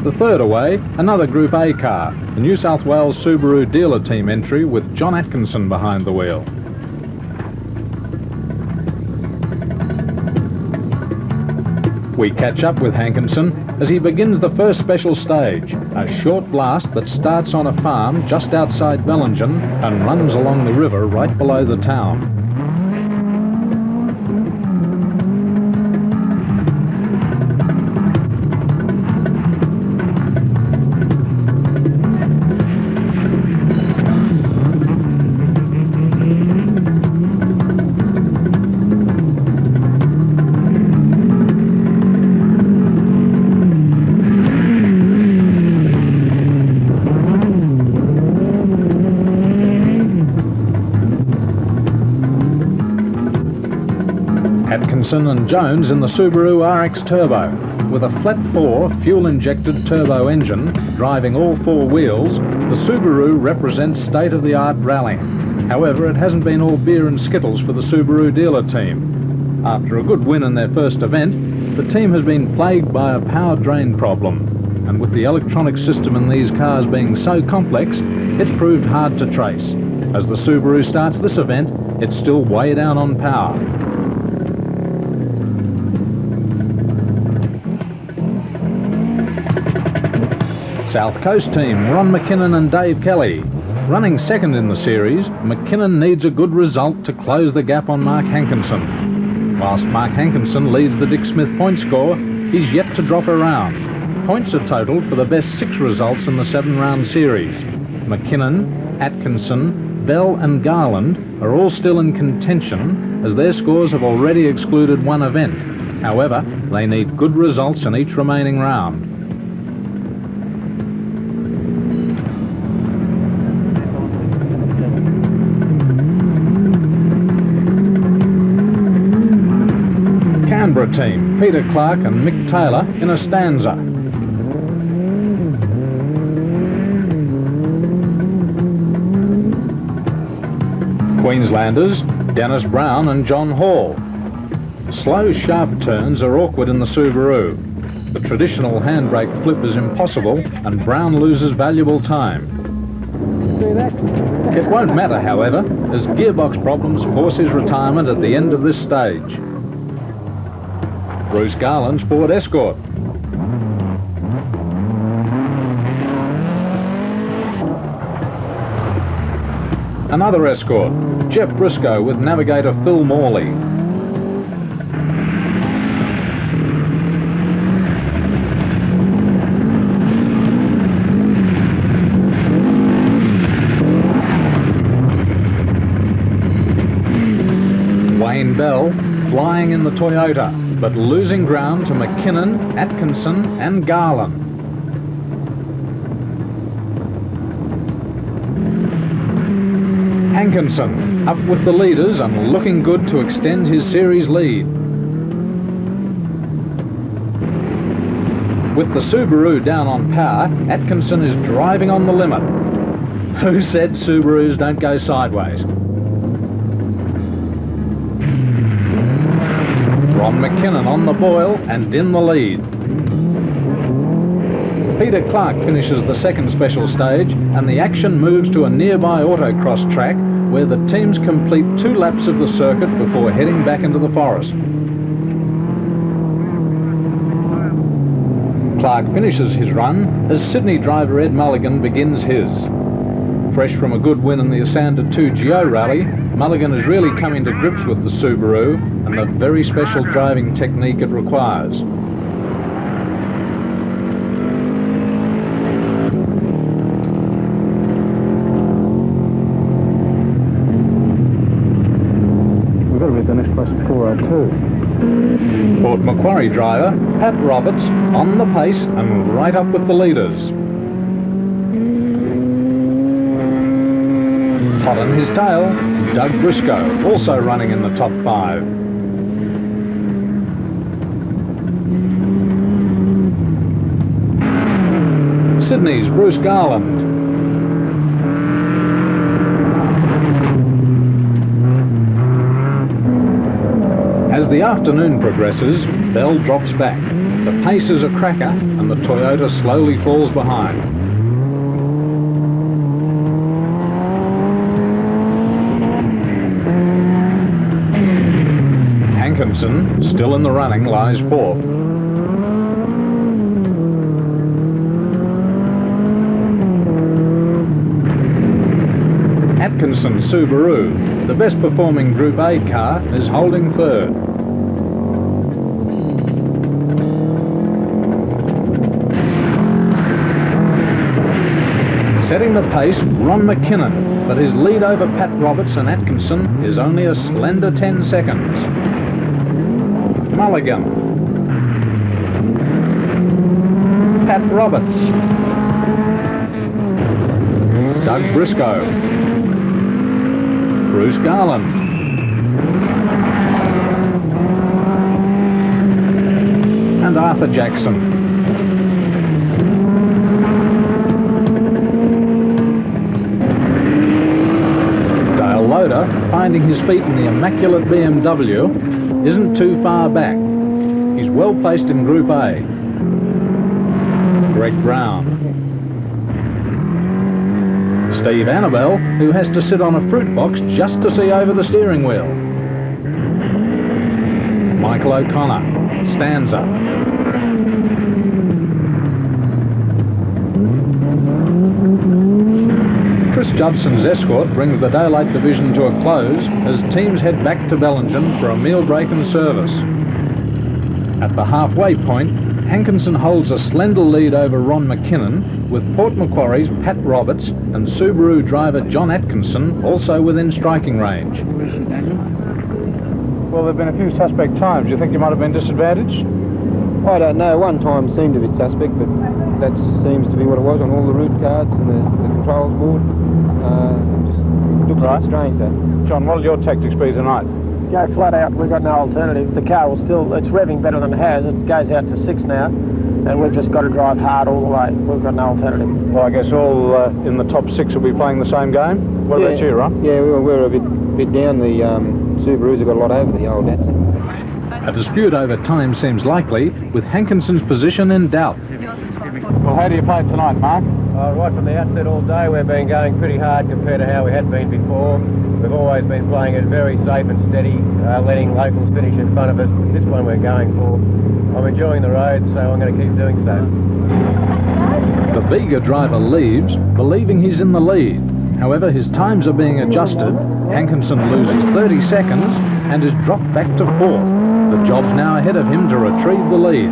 The third away, another Group A car, the New South Wales Subaru dealer team entry with John Atkinson behind the wheel. We catch up with Hankinson as he begins the first special stage, a short blast that starts on a farm just outside Bellingen and runs along the river right below the town. Atkinson and Jones in the Subaru RX Turbo. With a flat 4 fuel-injected turbo engine driving all 4 wheels, the Subaru represents state-of-the-art rallying. However, it hasn't been all beer and skittles for the Subaru dealer team. After a good win in their first event, the team has been plagued by a power drain problem. And with the electronic system in these cars being so complex, it's proved hard to trace. As the Subaru starts this event, it's still way down on power. South Coast team, Ron Mckinnon and Dave Kelly. Running second in the series, Mckinnon needs a good result to close the gap on Mark Hankinson. Whilst Mark Hankinson leads the Dick Smith point score, he's yet to drop a round. Points are totalled for the best 6 results in the 7-round series. Mckinnon, Atkinson, Bell and Garland are all still in contention as their scores have already excluded 1 event. However, they need good results in each remaining round. Canberra team, Peter Clark and Mick Taylor in a Stanza. Queenslanders, Dennis Brown and John Hall. Slow, sharp turns are awkward in the Subaru. The traditional handbrake flip is impossible and Brown loses valuable time. It won't matter, however, as gearbox problems force his retirement at the end of this stage. Bruce Garland's Ford Escort. Another Escort, Jeff Briscoe with navigator Phil Morley. Wayne Bell flying in the Toyota, but losing ground to Mckinnon, Atkinson and Garland. Hankinson up with the leaders and looking good to extend his series lead. With the Subaru down on power, Atkinson is driving on the limit. Who said Subarus don't go sideways? Ron Mckinnon on the boil and in the lead. Peter Clark finishes the second special stage and the action moves to a nearby autocross track where the teams complete 2 laps of the circuit before heading back into the forest. Clark finishes his run as Sydney driver Ed Mulligan begins his. Fresh from a good win in the Asanda 2 Geo Rally, Mulligan is really coming to grips with the Subaru and the very special driving technique it requires. We've got to be at the next place at 4:02. Port Macquarie driver Pat Roberts on the pace and right up with the leaders. Hot on his tail, Doug Briscoe, also running in the top 5. Sydney's Bruce Garland. As the afternoon progresses, Bell drops back. The pace is a cracker and the Toyota slowly falls behind. Hankinson, still in the running, lies 4th. Atkinson Subaru, the best performing Group A car, is holding 3rd. Setting the pace, Ron Mckinnon, but his lead over Pat Roberts and Atkinson is only a slender 10 seconds. Mulligan. Pat Roberts. Doug Briscoe. Bruce Garland. And Arthur Jackson. Dale Loader, finding his feet in the immaculate BMW, isn't too far back. He's well placed in Group A. Greg Brown. Steve Annabelle, who has to sit on a fruit box just to see over the steering wheel. Michael O'Connor, Stanza. Chris Judson's Escort brings the daylight division to a close as teams head back to Ballinger for a meal break and service. At the halfway point, Hankinson holds a slender lead over Ron Mckinnon, with Port Macquarie's Pat Roberts and Subaru driver John Atkinson also within striking range. Well, there have been a few suspect times. Do you think you might have been disadvantaged? I don't know. One time seemed a bit suspect, but that seems to be what it was on all the route cards and the controls board. Just looked a bit strange, though. John, what will your tactics be tonight? Go flat out. We've got no alternative. The car will still, it's revving better than it has. It goes out to 6 now, and we've just got to drive hard all the way. We've got no alternative. Well, I guess all in the top 6 will be playing the same game. What about you, Ron? Yeah, we're a bit down. The Subarus have got a lot over the old Datsun. A dispute over time seems likely, with Hankinson's position in doubt. Well, how do you play tonight, Mark? Right from the outset all day, we've been going pretty hard compared to how we had been before. We've always been playing it very safe and steady, letting locals finish in front of us. This one we're going for. I'm enjoying the road, so I'm going to keep doing so. The Bega driver leaves, believing he's in the lead. However, his times are being adjusted. Hankinson loses 30 seconds and is dropped back to 4th. The job's now ahead of him to retrieve the lead.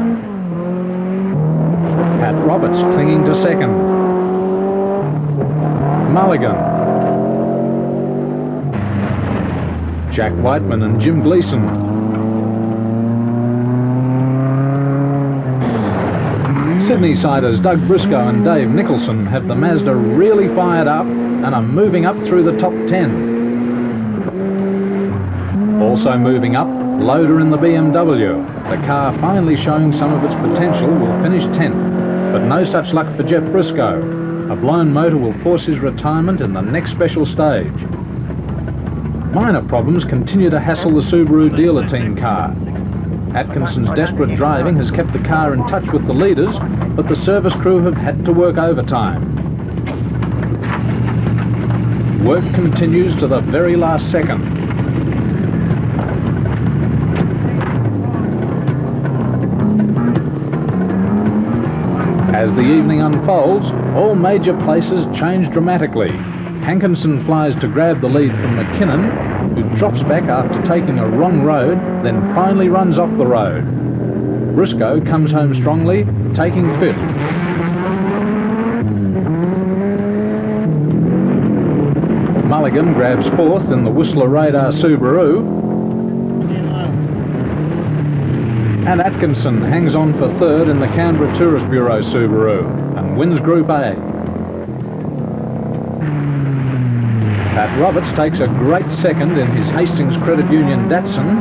Pat Roberts clinging to 2nd. Mulligan. Jack Whiteman and Jim Gleason. Sydney-siders Doug Briscoe and Dave Nicholson have the Mazda really fired up and are moving up through the top 10. Also moving up, Loader in the BMW. The car, finally showing some of its potential, will finish 10th, but no such luck for Jeff Briscoe. A blown motor will force his retirement in the next special stage. Minor problems continue to hassle the Subaru dealer team car. Atkinson's desperate driving has kept the car in touch with the leaders, but the service crew have had to work overtime. Work continues to the very last second. As the evening unfolds, all major places change dramatically. Hankinson flies to grab the lead from Mckinnon, who drops back after taking a wrong road, then finally runs off the road. Briscoe comes home strongly, taking 5th. Mulligan grabs 4th in the Whistler Radar Subaru. And Atkinson hangs on for 3rd in the Canberra Tourist Bureau Subaru and wins Group A. Pat Roberts takes a great 2nd in his Hastings Credit Union Datsun.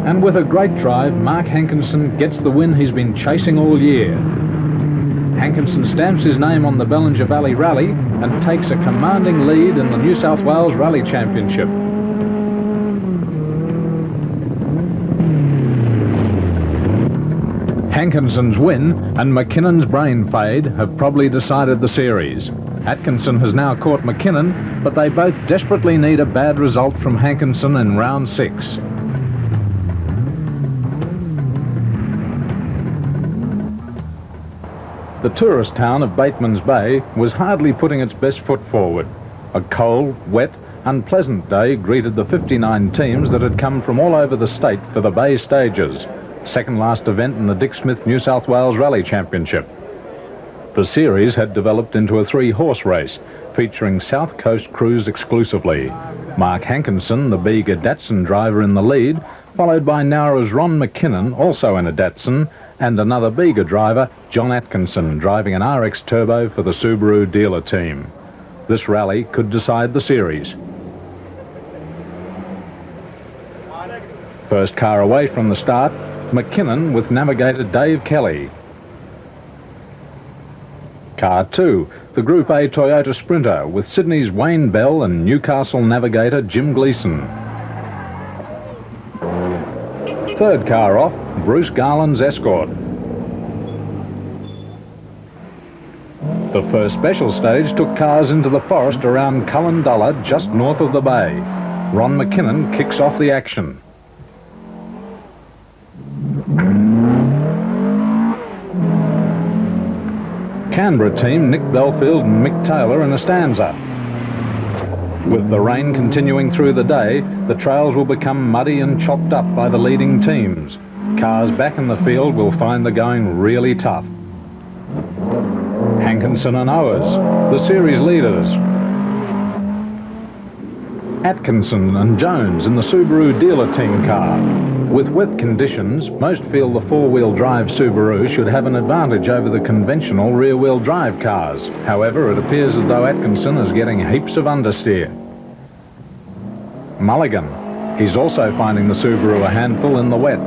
And with a great drive, Mark Hankinson gets the win he's been chasing all year. Hankinson stamps his name on the Ballinger Valley Rally and takes a commanding lead in the New South Wales Rally Championship. Hankinson's win and Mckinnon's brain fade have probably decided the series. Atkinson has now caught Mckinnon, but they both desperately need a bad result from Hankinson in round 6. The tourist town of Bateman's Bay was hardly putting its best foot forward. A cold, wet, unpleasant day greeted the 59 teams that had come from all over the state for the Bay Stages, second last event in the Dick Smith New South Wales Rally Championship. The series had developed into a 3-horse race, featuring South Coast crews exclusively. Mark Hankinson, the Bega Datsun driver, in the lead, followed by Nowra's Ron Mckinnon, also in a Datsun, and another Bega driver, John Atkinson, driving an RX Turbo for the Subaru dealer team. This rally could decide the series. First car away from the start, Mckinnon with navigator Dave Kelly. Car 2, the Group A Toyota Sprinter with Sydney's Wayne Bell and Newcastle navigator Jim Gleeson. Third car off, Bruce Garland's Escort. The first special stage took cars into the forest around Cullendulla, just north of the bay. Ron Mckinnon kicks off the action. Canberra team Nick Belfield and Mick Taylor in a stanza. With the rain continuing through the day, the trails will become muddy and chopped up by the leading teams. Cars back in the field will find the going really tough. Hankinson and Owers, the series leaders. Atkinson and Jones in the Subaru dealer team car. With wet conditions, most feel the 4-wheel drive Subaru should have an advantage over the conventional rear-wheel drive cars. However, it appears as though Atkinson is getting heaps of understeer. Mulligan, he's also finding the Subaru a handful in the wet.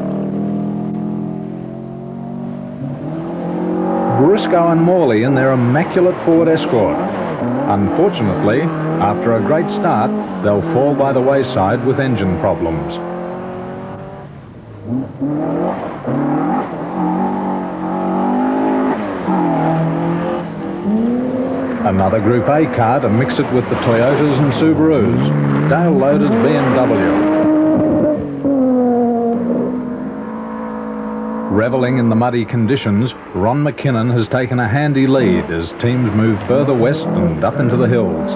Briscoe and Morley in their immaculate Ford Escort. Unfortunately, after a great start, they'll fall by the wayside with engine problems. Another Group A car to mix it with the Toyotas and Subarus. Dale Loader's BMW. Reveling in the muddy conditions, Ron Mckinnon has taken a handy lead as teams move further west and up into the hills.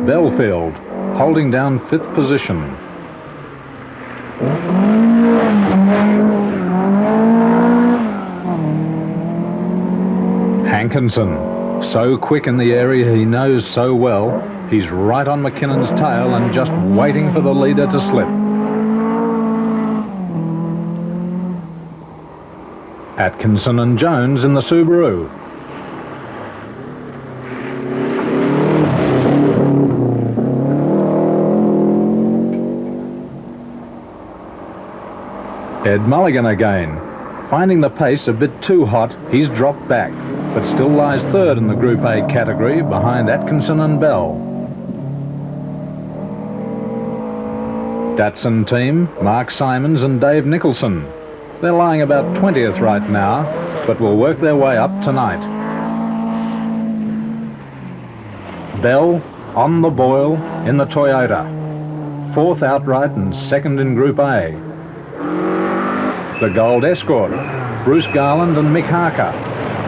Belfield, holding down 5th position. Hankinson, so quick in the area he knows so well, he's right on Mckinnon's tail and just waiting for the leader to slip. Atkinson and Jones in the Subaru. Ed Mulligan again. Finding the pace a bit too hot, he's dropped back, but still lies 3rd in the Group A category behind Atkinson and Bell. Datsun team, Mark Simons and Dave Nicholson. They're lying about 20th right now, but will work their way up tonight. Bell on the boil in the Toyota. 4th outright and 2nd in Group A. The Gold Escort, Bruce Garland and Mick Harker.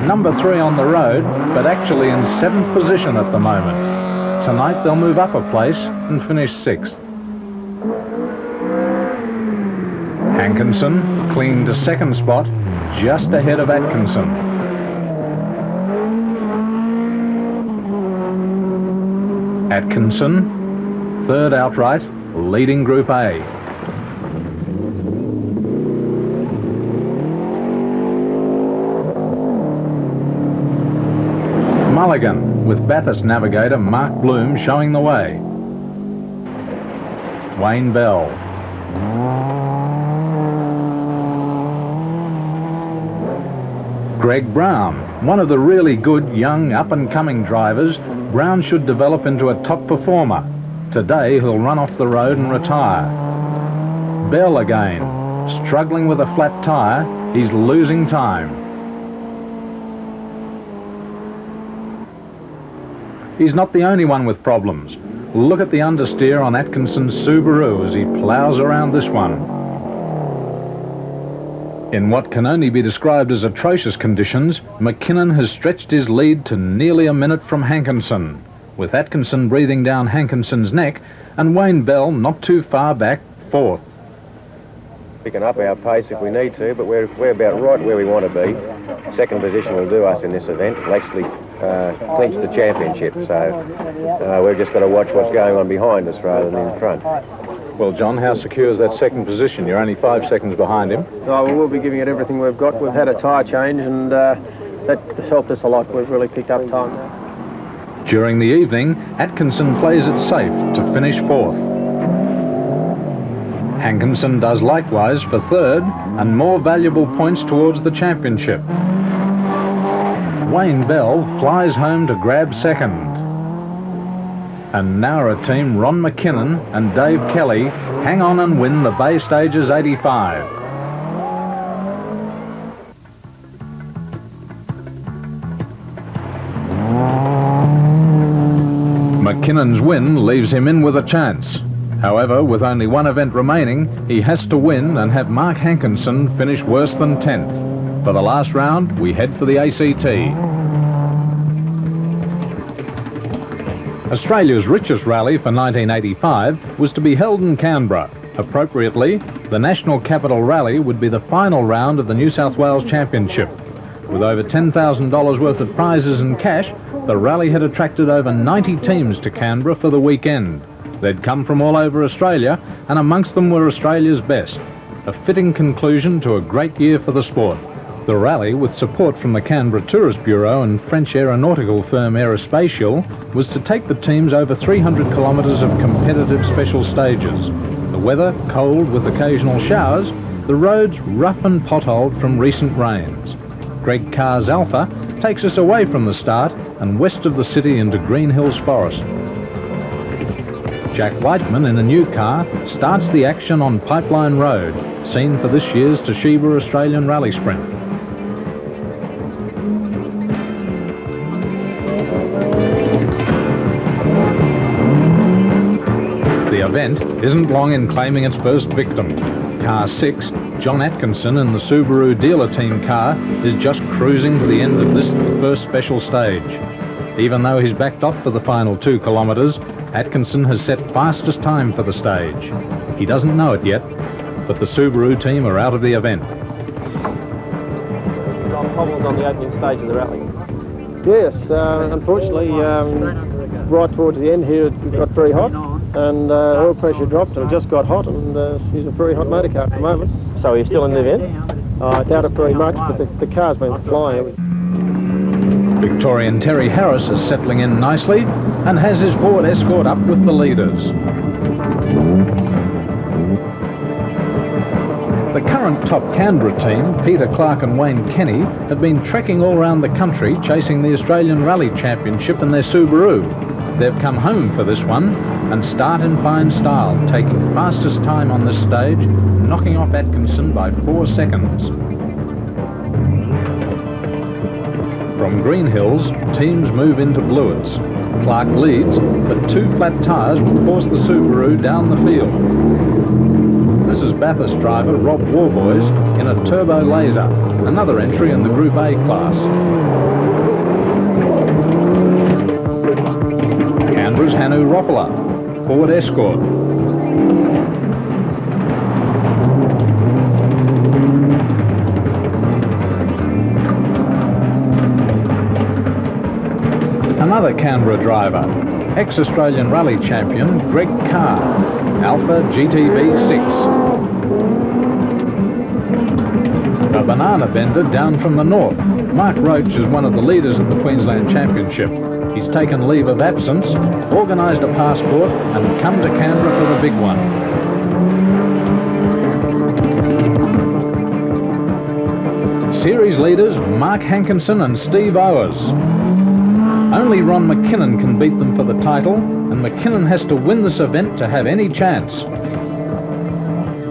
Number 3 on the road, but actually in 7th position at the moment. Tonight they'll move up a place and finish 6th. Hankinson clinging to 2nd spot, just ahead of Atkinson. Atkinson, 3rd outright, leading Group A. Mulligan, with Bathurst navigator Mark Bloom showing the way. Wayne Bell. Greg Brown, one of the really good young up-and-coming drivers. Brown should develop into a top performer. Today he'll run off the road and retire. Bell again, struggling with a flat tyre, he's losing time. He's not the only one with problems. Look at the understeer on Atkinson's Subaru as he ploughs around this one. In what can only be described as atrocious conditions, Mckinnon has stretched his lead to nearly a minute from Hankinson, with Atkinson breathing down Hankinson's neck and Wayne Bell not too far back, 4th. Picking up our pace if we need to, but we're about right where we want to be. 2nd position will do us in this event. We'll actually clinch the championship, so we've just got to watch what's going on behind us rather than in front. Well, John, how secure is that 2nd position? You're only 5 seconds behind him. Oh, well, we'll be giving it everything we've got. We've had a tyre change and that helped us a lot. We've really picked up time. During the evening, Atkinson plays it safe to finish 4th. Hankinson does likewise for 3rd and more valuable points towards the championship. Wayne Bell flies home to grab 2nd. And Nowra team Ron Mckinnon and Dave Kelly hang on and win the Bay Stages 85. McKinnon's win leaves him in with a chance. However, with only one event remaining, he has to win and have Mark Hankinson finish worse than 10th. For the last round, we head for the ACT. Australia's richest rally for 1985 was to be held in Canberra. Appropriately, the National Capital Rally would be the final round of the New South Wales Championship. With over $10,000 worth of prizes and cash, the rally had attracted over 90 teams to Canberra for the weekend. They'd come from all over Australia, and amongst them were Australia's best. A fitting conclusion to a great year for the sport. The rally, with support from the Canberra Tourist Bureau and French aeronautical firm Aerospatial, was to take the teams over 300 kilometres of competitive special stages. The weather cold with occasional showers, the roads rough and potholed from recent rains. Greg Carr's Alpha takes us away from the start and west of the city into Green Hills Forest. Jack Whiteman in a new car starts the action on Pipeline Road, seen for this year's Toshiba Australian Rally Sprint. The event isn't long in claiming its first victim. Car 6, John Atkinson in the Subaru dealer team car, is just cruising to the end of this, the first special stage. Even though he's backed off for the final 2 kilometres, Atkinson has set fastest time for the stage. He doesn't know it yet, but the Subaru team are out of the event. Problems on the opening stage of the rally. Yes, unfortunately, right towards the end here it got very hot and oil pressure dropped and it just got hot, and she's a very hot motor car at the moment. So are you still in the event? I doubt it very much, but the car's been flying. Victorian Terry Harris is settling in nicely and has his Ford Escort up with the leaders. The current top Canberra team, Peter Clark and Wayne Kenny, have been trekking all around the country chasing the Australian Rally Championship in their Subaru. They've come home for this one and start in fine style, taking fastest time on this stage, knocking off Atkinson by 4 seconds. From Green Hills, teams move into Blewitts. Clark leads, but 2 flat tyres will force the Subaru down the field. This is Bathurst driver Rob Warboys in a Turbo Laser, another entry in the Group A class. Canberra's Hanu Ropala, Ford Escort. Another Canberra driver, ex-Australian Rally champion Greg Carr, Alpha GTB6. A banana vendor down from the north. Mark Roach is one of the leaders of the Queensland Championship. He's taken leave of absence, organised a passport and come to Canberra for the big one. Series leaders Mark Hankinson and Steve Owers. Only Ron Mckinnon can beat them for the title, and Mckinnon has to win this event to have any chance.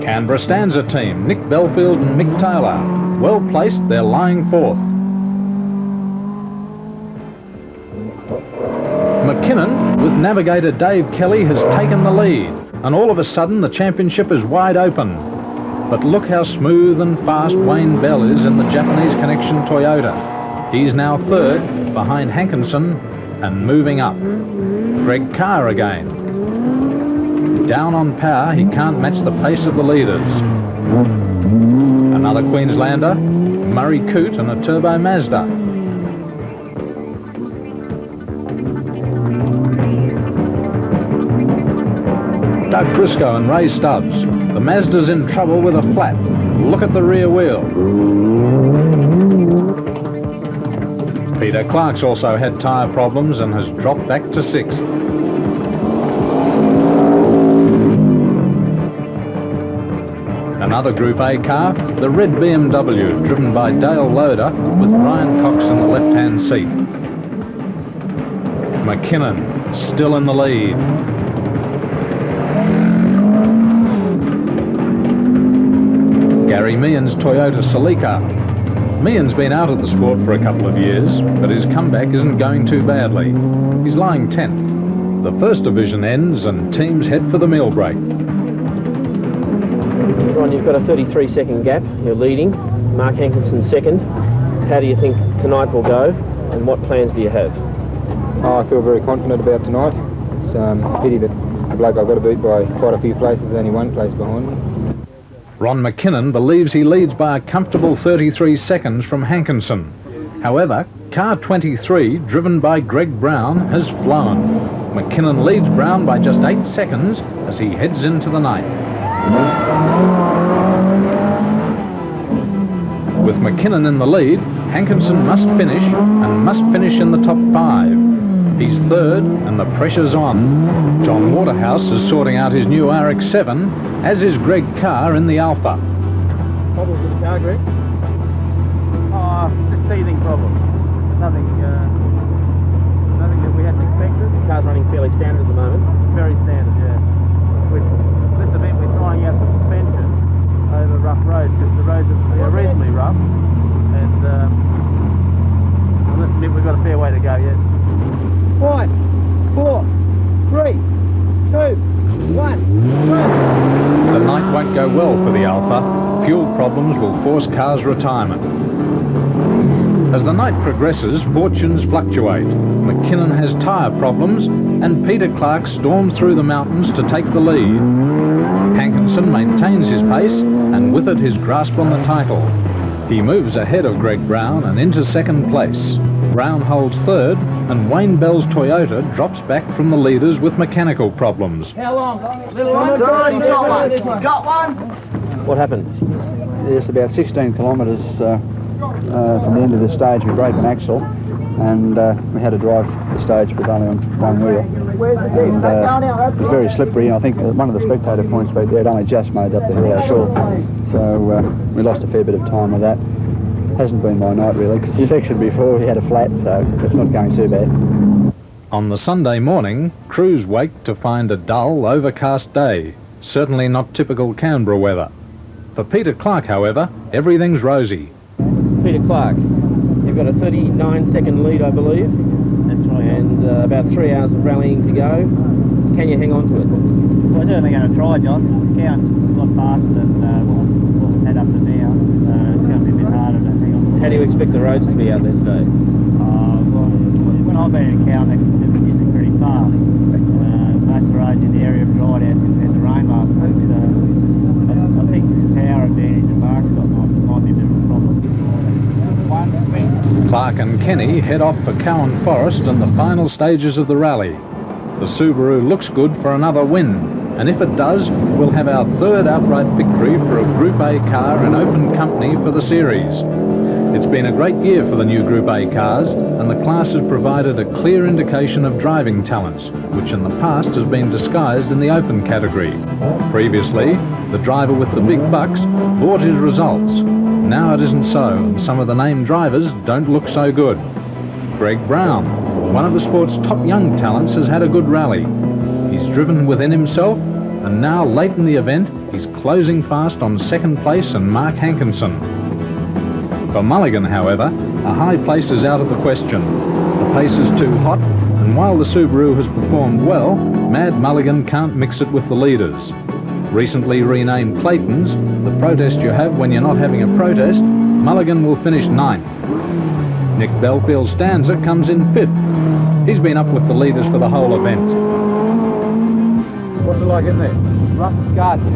Canberra Stanza team, Nick Belfield and Mick Taylor. Well placed, they're lying fourth. Mckinnon, with navigator Dave Kelly, has taken the lead, and all of a sudden the championship is wide open. But look how smooth and fast Wayne Bell is in the Japanese Connection Toyota. He's now third, behind Hankinson, and moving up. Greg Carr again. Down on power, he can't match the pace of the leaders. Another Queenslander, Murray Coote and a Turbo Mazda. Doug Briscoe and Ray Stubbs. The Mazda's in trouble with a flat. Look at the rear wheel. Peter Clark's also had tyre problems and has dropped back to sixth. Another Group A car, the red BMW, driven by Dale Loader with Brian Cox in the left-hand seat. Mckinnon still in the lead. Gary Meehan's Toyota Celica. Meehan's been out of the sport for a couple of years, but his comeback isn't going too badly. He's lying 10th. The first division ends and teams head for the meal break. Ron, you've got a 33-second gap. You're leading. Mark Hankinson's second. How do you think tonight will go, and what plans do you have? Oh, I feel very confident about tonight. It's a pity that the bloke I got to beat by quite a few places, only one place behind me. Ron Mckinnon believes he leads by a comfortable 33 seconds from Hankinson. However, car 23, driven by Greg Brown, has flown. Mckinnon leads Brown by just 8 seconds as he heads into the night. With Mckinnon in the lead, Hankinson must finish, and must finish in the top 5. He's third, and the pressure's on. John Waterhouse is sorting out his new RX-7, as is Greg Carr in the Alpha. Problems with the car, Greg? Oh, just teething problems. Nothing that we hadn't expected. The car's running fairly standard at the moment. Very standard, yeah. With this event, we're trying out the suspension over rough roads, because the roads are reasonably rough, and on this bit we've got a fair way to go yet. 5, 4, 3, 2, 1, The night won't go well for the Alpha. Fuel problems will force Carr's retirement. As the night progresses, fortunes fluctuate. Mckinnon has tyre problems, and Peter Clark storms through the mountains to take the lead. Hankinson maintains his pace, and with it his grasp on the title. He moves ahead of Greg Brown and into second place. Brown holds third, and Wayne Bell's Toyota drops back from the leaders with mechanical problems. How long? Little one? He's got one. What happened? It's about 16 kilometres from the end of the stage. We broke an axle, and we had to drive the stage with only on one wheel. And it was very slippery. I think one of the spectator points back there had only just made up the hill, I saw. So we lost a fair bit of time with that. Hasn't been my night really, because the section before we had a flat, so it's not going too bad. On the Sunday morning, crews wake to find a dull, overcast day. Certainly not typical Canberra weather. For Peter Clark, however, everything's rosy. Peter Clark, you've got a 39-second lead, I believe. That's right. And about 3 hours of rallying to go. Can you hang on to it? We're certainly going to try, John. The count's a lot faster than what we've had up to now. It's going to be a bit harder to hang on. How do you expect the roads to be out there today? Well, when I've been in count, they've been getting pretty fast. Most of the roads in the area have dried out since we had the rain last week, so I think the power advantage that Mark's got might be a bit of a problem. Clark and Kenny head off for Cowan Forest and the final stages of the rally. The Subaru looks good for another win, and if it does, we'll have our third outright victory for a Group A car in open company for the series. It's been a great year for the new Group A cars, and the class has provided a clear indication of driving talents, which in the past has been disguised in the open category. Previously, the driver with the big bucks bought his results. Now it isn't so, and some of the named drivers don't look so good. Greg Brown, one of the sport's top young talents, has had a good rally. He's driven within himself, and now late in the event, he's closing fast on second place and Mark Hankinson. For Mulligan, however, a high place is out of the question. The pace is too hot, and while the Subaru has performed well, Mad Mulligan can't mix it with the leaders. Recently renamed Clayton's, the protest you have when you're not having a protest, Mulligan will finish 9th. Nick Belfield's Stanza comes in 5th. He's been up with the leaders for the whole event. What's it like in there? Rough as guts.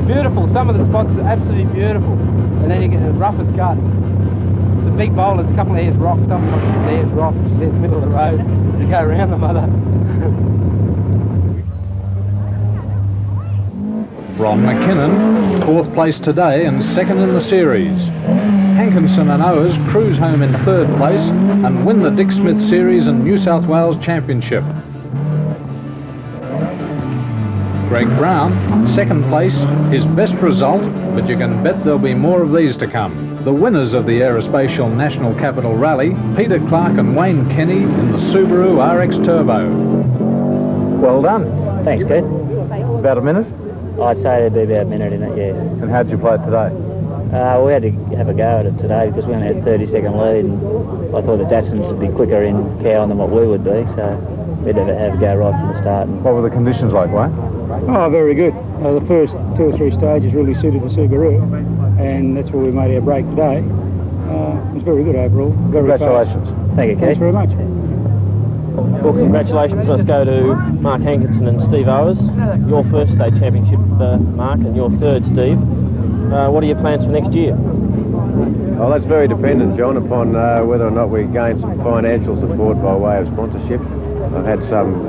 Beautiful. Some of the spots are absolutely beautiful. And then you get the rough as guts. Some big boulders, a couple of hairs rock, sometimes some hairs rock in the middle of the road. You go around them other. Ron Mckinnon, 4th place today and 2nd in the series. Hankinson and Owers cruise home in 3rd place and win the Dick Smith Series and New South Wales Championship. Greg Brown, 2nd place, his best result, but you can bet there'll be more of these to come. The winners of the Aerospatial National Capital Rally, Peter Clark and Wayne Kenny in the Subaru RX Turbo. Well done. Thanks, Keith. About a minute? I'd say there'd be about a minute in it, yes. And how did you play it today? We had to have a go at it today because we only had 30-second lead, and I thought the Datsuns would be quicker in Cowan than what we would be, so we'd have a go right from the start. What were the conditions like, Wayne? Oh, very good. The first 2 or 3 stages really suited the Subaru, and that's where we made our break today. It was very good overall. Very Congratulations. Fast. Thank you, Keith. Thanks very much. Well, congratulations must go to Mark Hankinson and Steve Owers. Your first state championship, Mark, and your third, Steve. What are your plans for next year? Well, that's very dependent, John, upon whether or not we gain some financial support by way of sponsorship. I've had some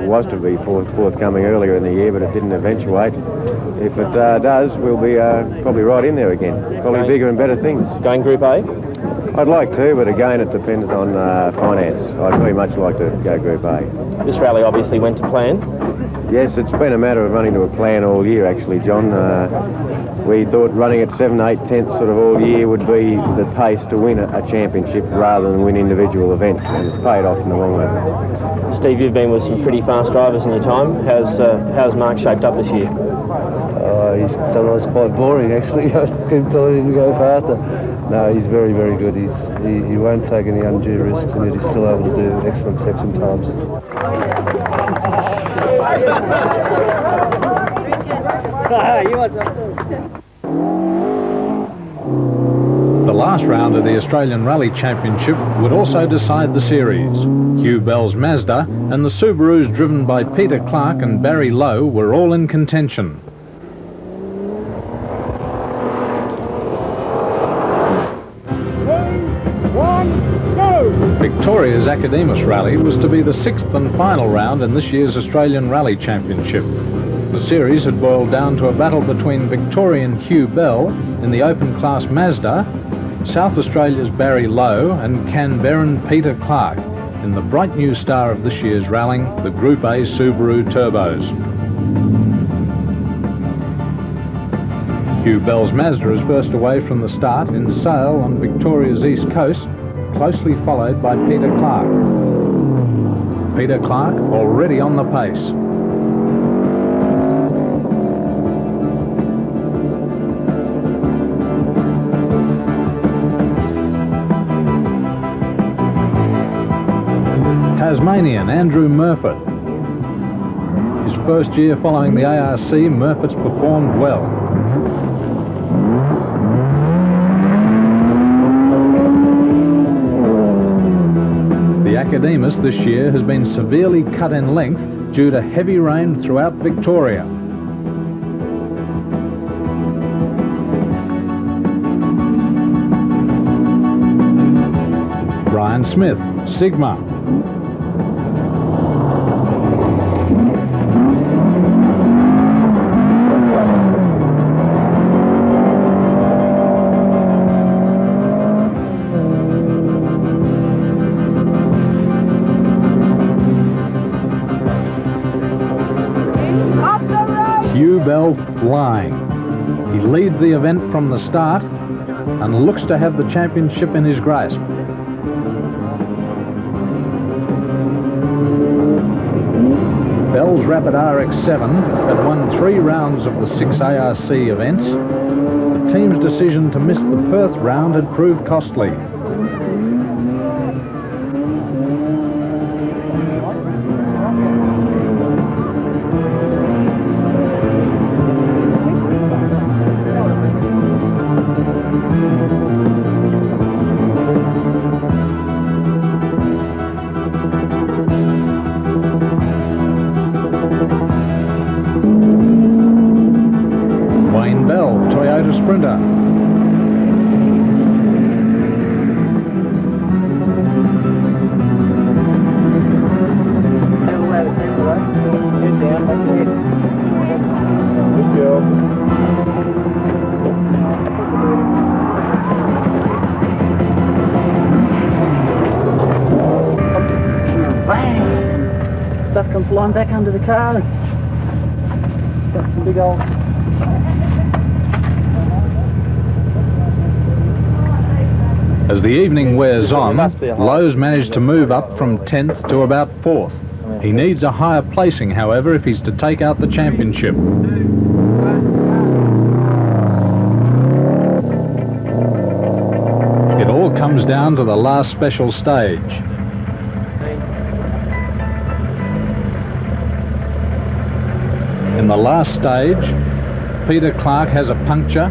was to be forthcoming earlier in the year, but it didn't eventuate. If it does, we'll be probably right in there again. Probably bigger and better things. Going Group A? I'd like to, but again, it depends on finance. I'd very much like to go Group A. This rally obviously went to plan. Yes, it's been a matter of running to a plan all year, actually, John. We thought running at 7, 8 tenths sort of all year would be the pace to win a championship rather than win individual events, and it's paid off in the long run. Steve, you've been with some pretty fast drivers in your time. How's Mark shaped up this year? He's sometimes quite boring, actually. I keep telling him to go faster. No, he's very, very good. He won't take any undue risks, and yet he's still able to do excellent section times. The last round of the Australian Rally Championship would also decide the series. Hugh Bell's Mazda and the Subarus driven by Peter Clark and Barry Lowe were all in contention. Victoria's Academus Rally was to be the 6th and final round in this year's Australian Rally Championship. The series had boiled down to a battle between Victorian Hugh Bell in the open class Mazda, South Australia's Barry Lowe and Canberran Peter Clark in the bright new star of this year's rallying, the Group A Subaru Turbos. Hugh Bell's Mazda is first away from the start in sail on Victoria's east coast, closely followed by Peter Clark. Peter Clark already on the pace. Tasmanian Andrew Murphy. His first year following the ARC, Murfitt's performed well. The Academus this year has been severely cut in length due to heavy rain throughout Victoria. Brian Smith, Sigma. Flying. He leads the event from the start and looks to have the championship in his grasp. Bell's Rapid RX-7 had won 3 rounds of the 6 ARC events. The team's decision to miss the Perth round had proved costly. Stuff come flying back under the car. Got some big old... As the evening wears on, Lowe's managed to move up from 10th to about 4th. He needs a higher placing, however, if he's to take out the championship. It all comes down to the last special stage. In the last stage, Peter Clark has a puncture,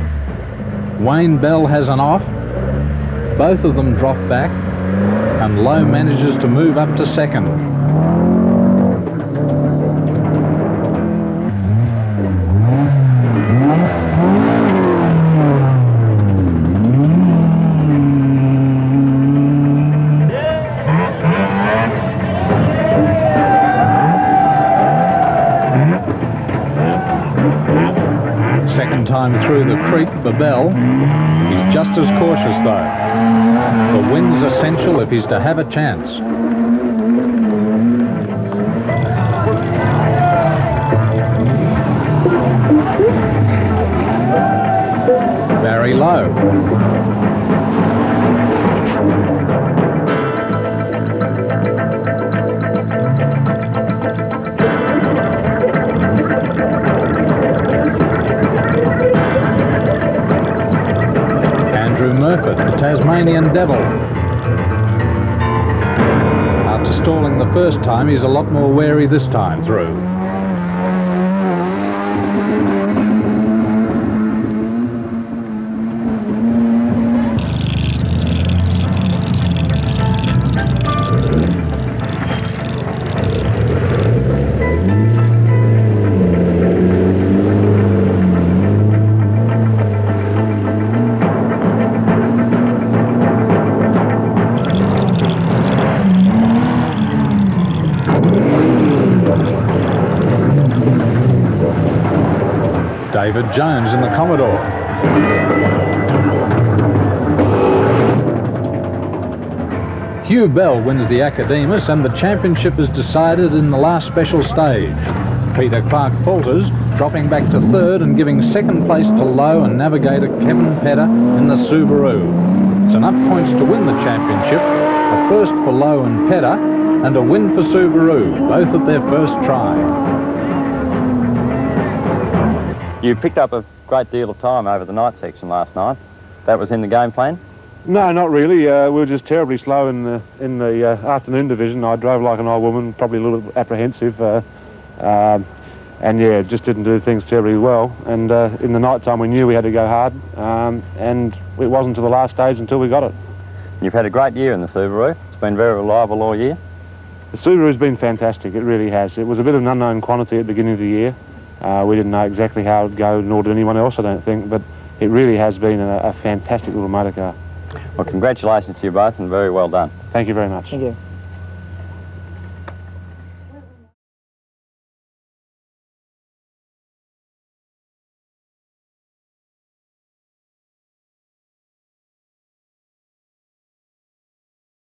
Wayne Bell has an off, both of them drop back, and Lowe manages to move up to 2nd. Second time through the creek for Bell. He's just as cautious though. The wind's essential if he's to have a chance. Very low. Murfitt, the Tasmanian Devil. After stalling the first time, he's a lot more wary this time through. David Jones in the Commodore. Hugh Bell wins the Academus and the championship is decided in the last special stage. Peter Clark falters, dropping back to 3rd and giving 2nd place to Lowe and navigator Kevin Petter in the Subaru. It's enough points to win the championship, a first for Lowe and Petter and a win for Subaru, both at their first try. You picked up a great deal of time over the night section last night. That was in the game plan? No, not really. We were just terribly slow in the afternoon division. I drove like an old woman, probably a little apprehensive. And yeah, it just didn't do things terribly well. And in the night time we knew we had to go hard, and it wasn't until the last stage until we got it. You've had a great year in the Subaru. It's been very reliable all year. The Subaru's been fantastic, it really has. It was a bit of an unknown quantity at the beginning of the year. We didn't know exactly how it would go, nor did anyone else, I don't think, but it really has been a fantastic little motor car. Well, congratulations to you both and very well done. Thank you very much. Thank you.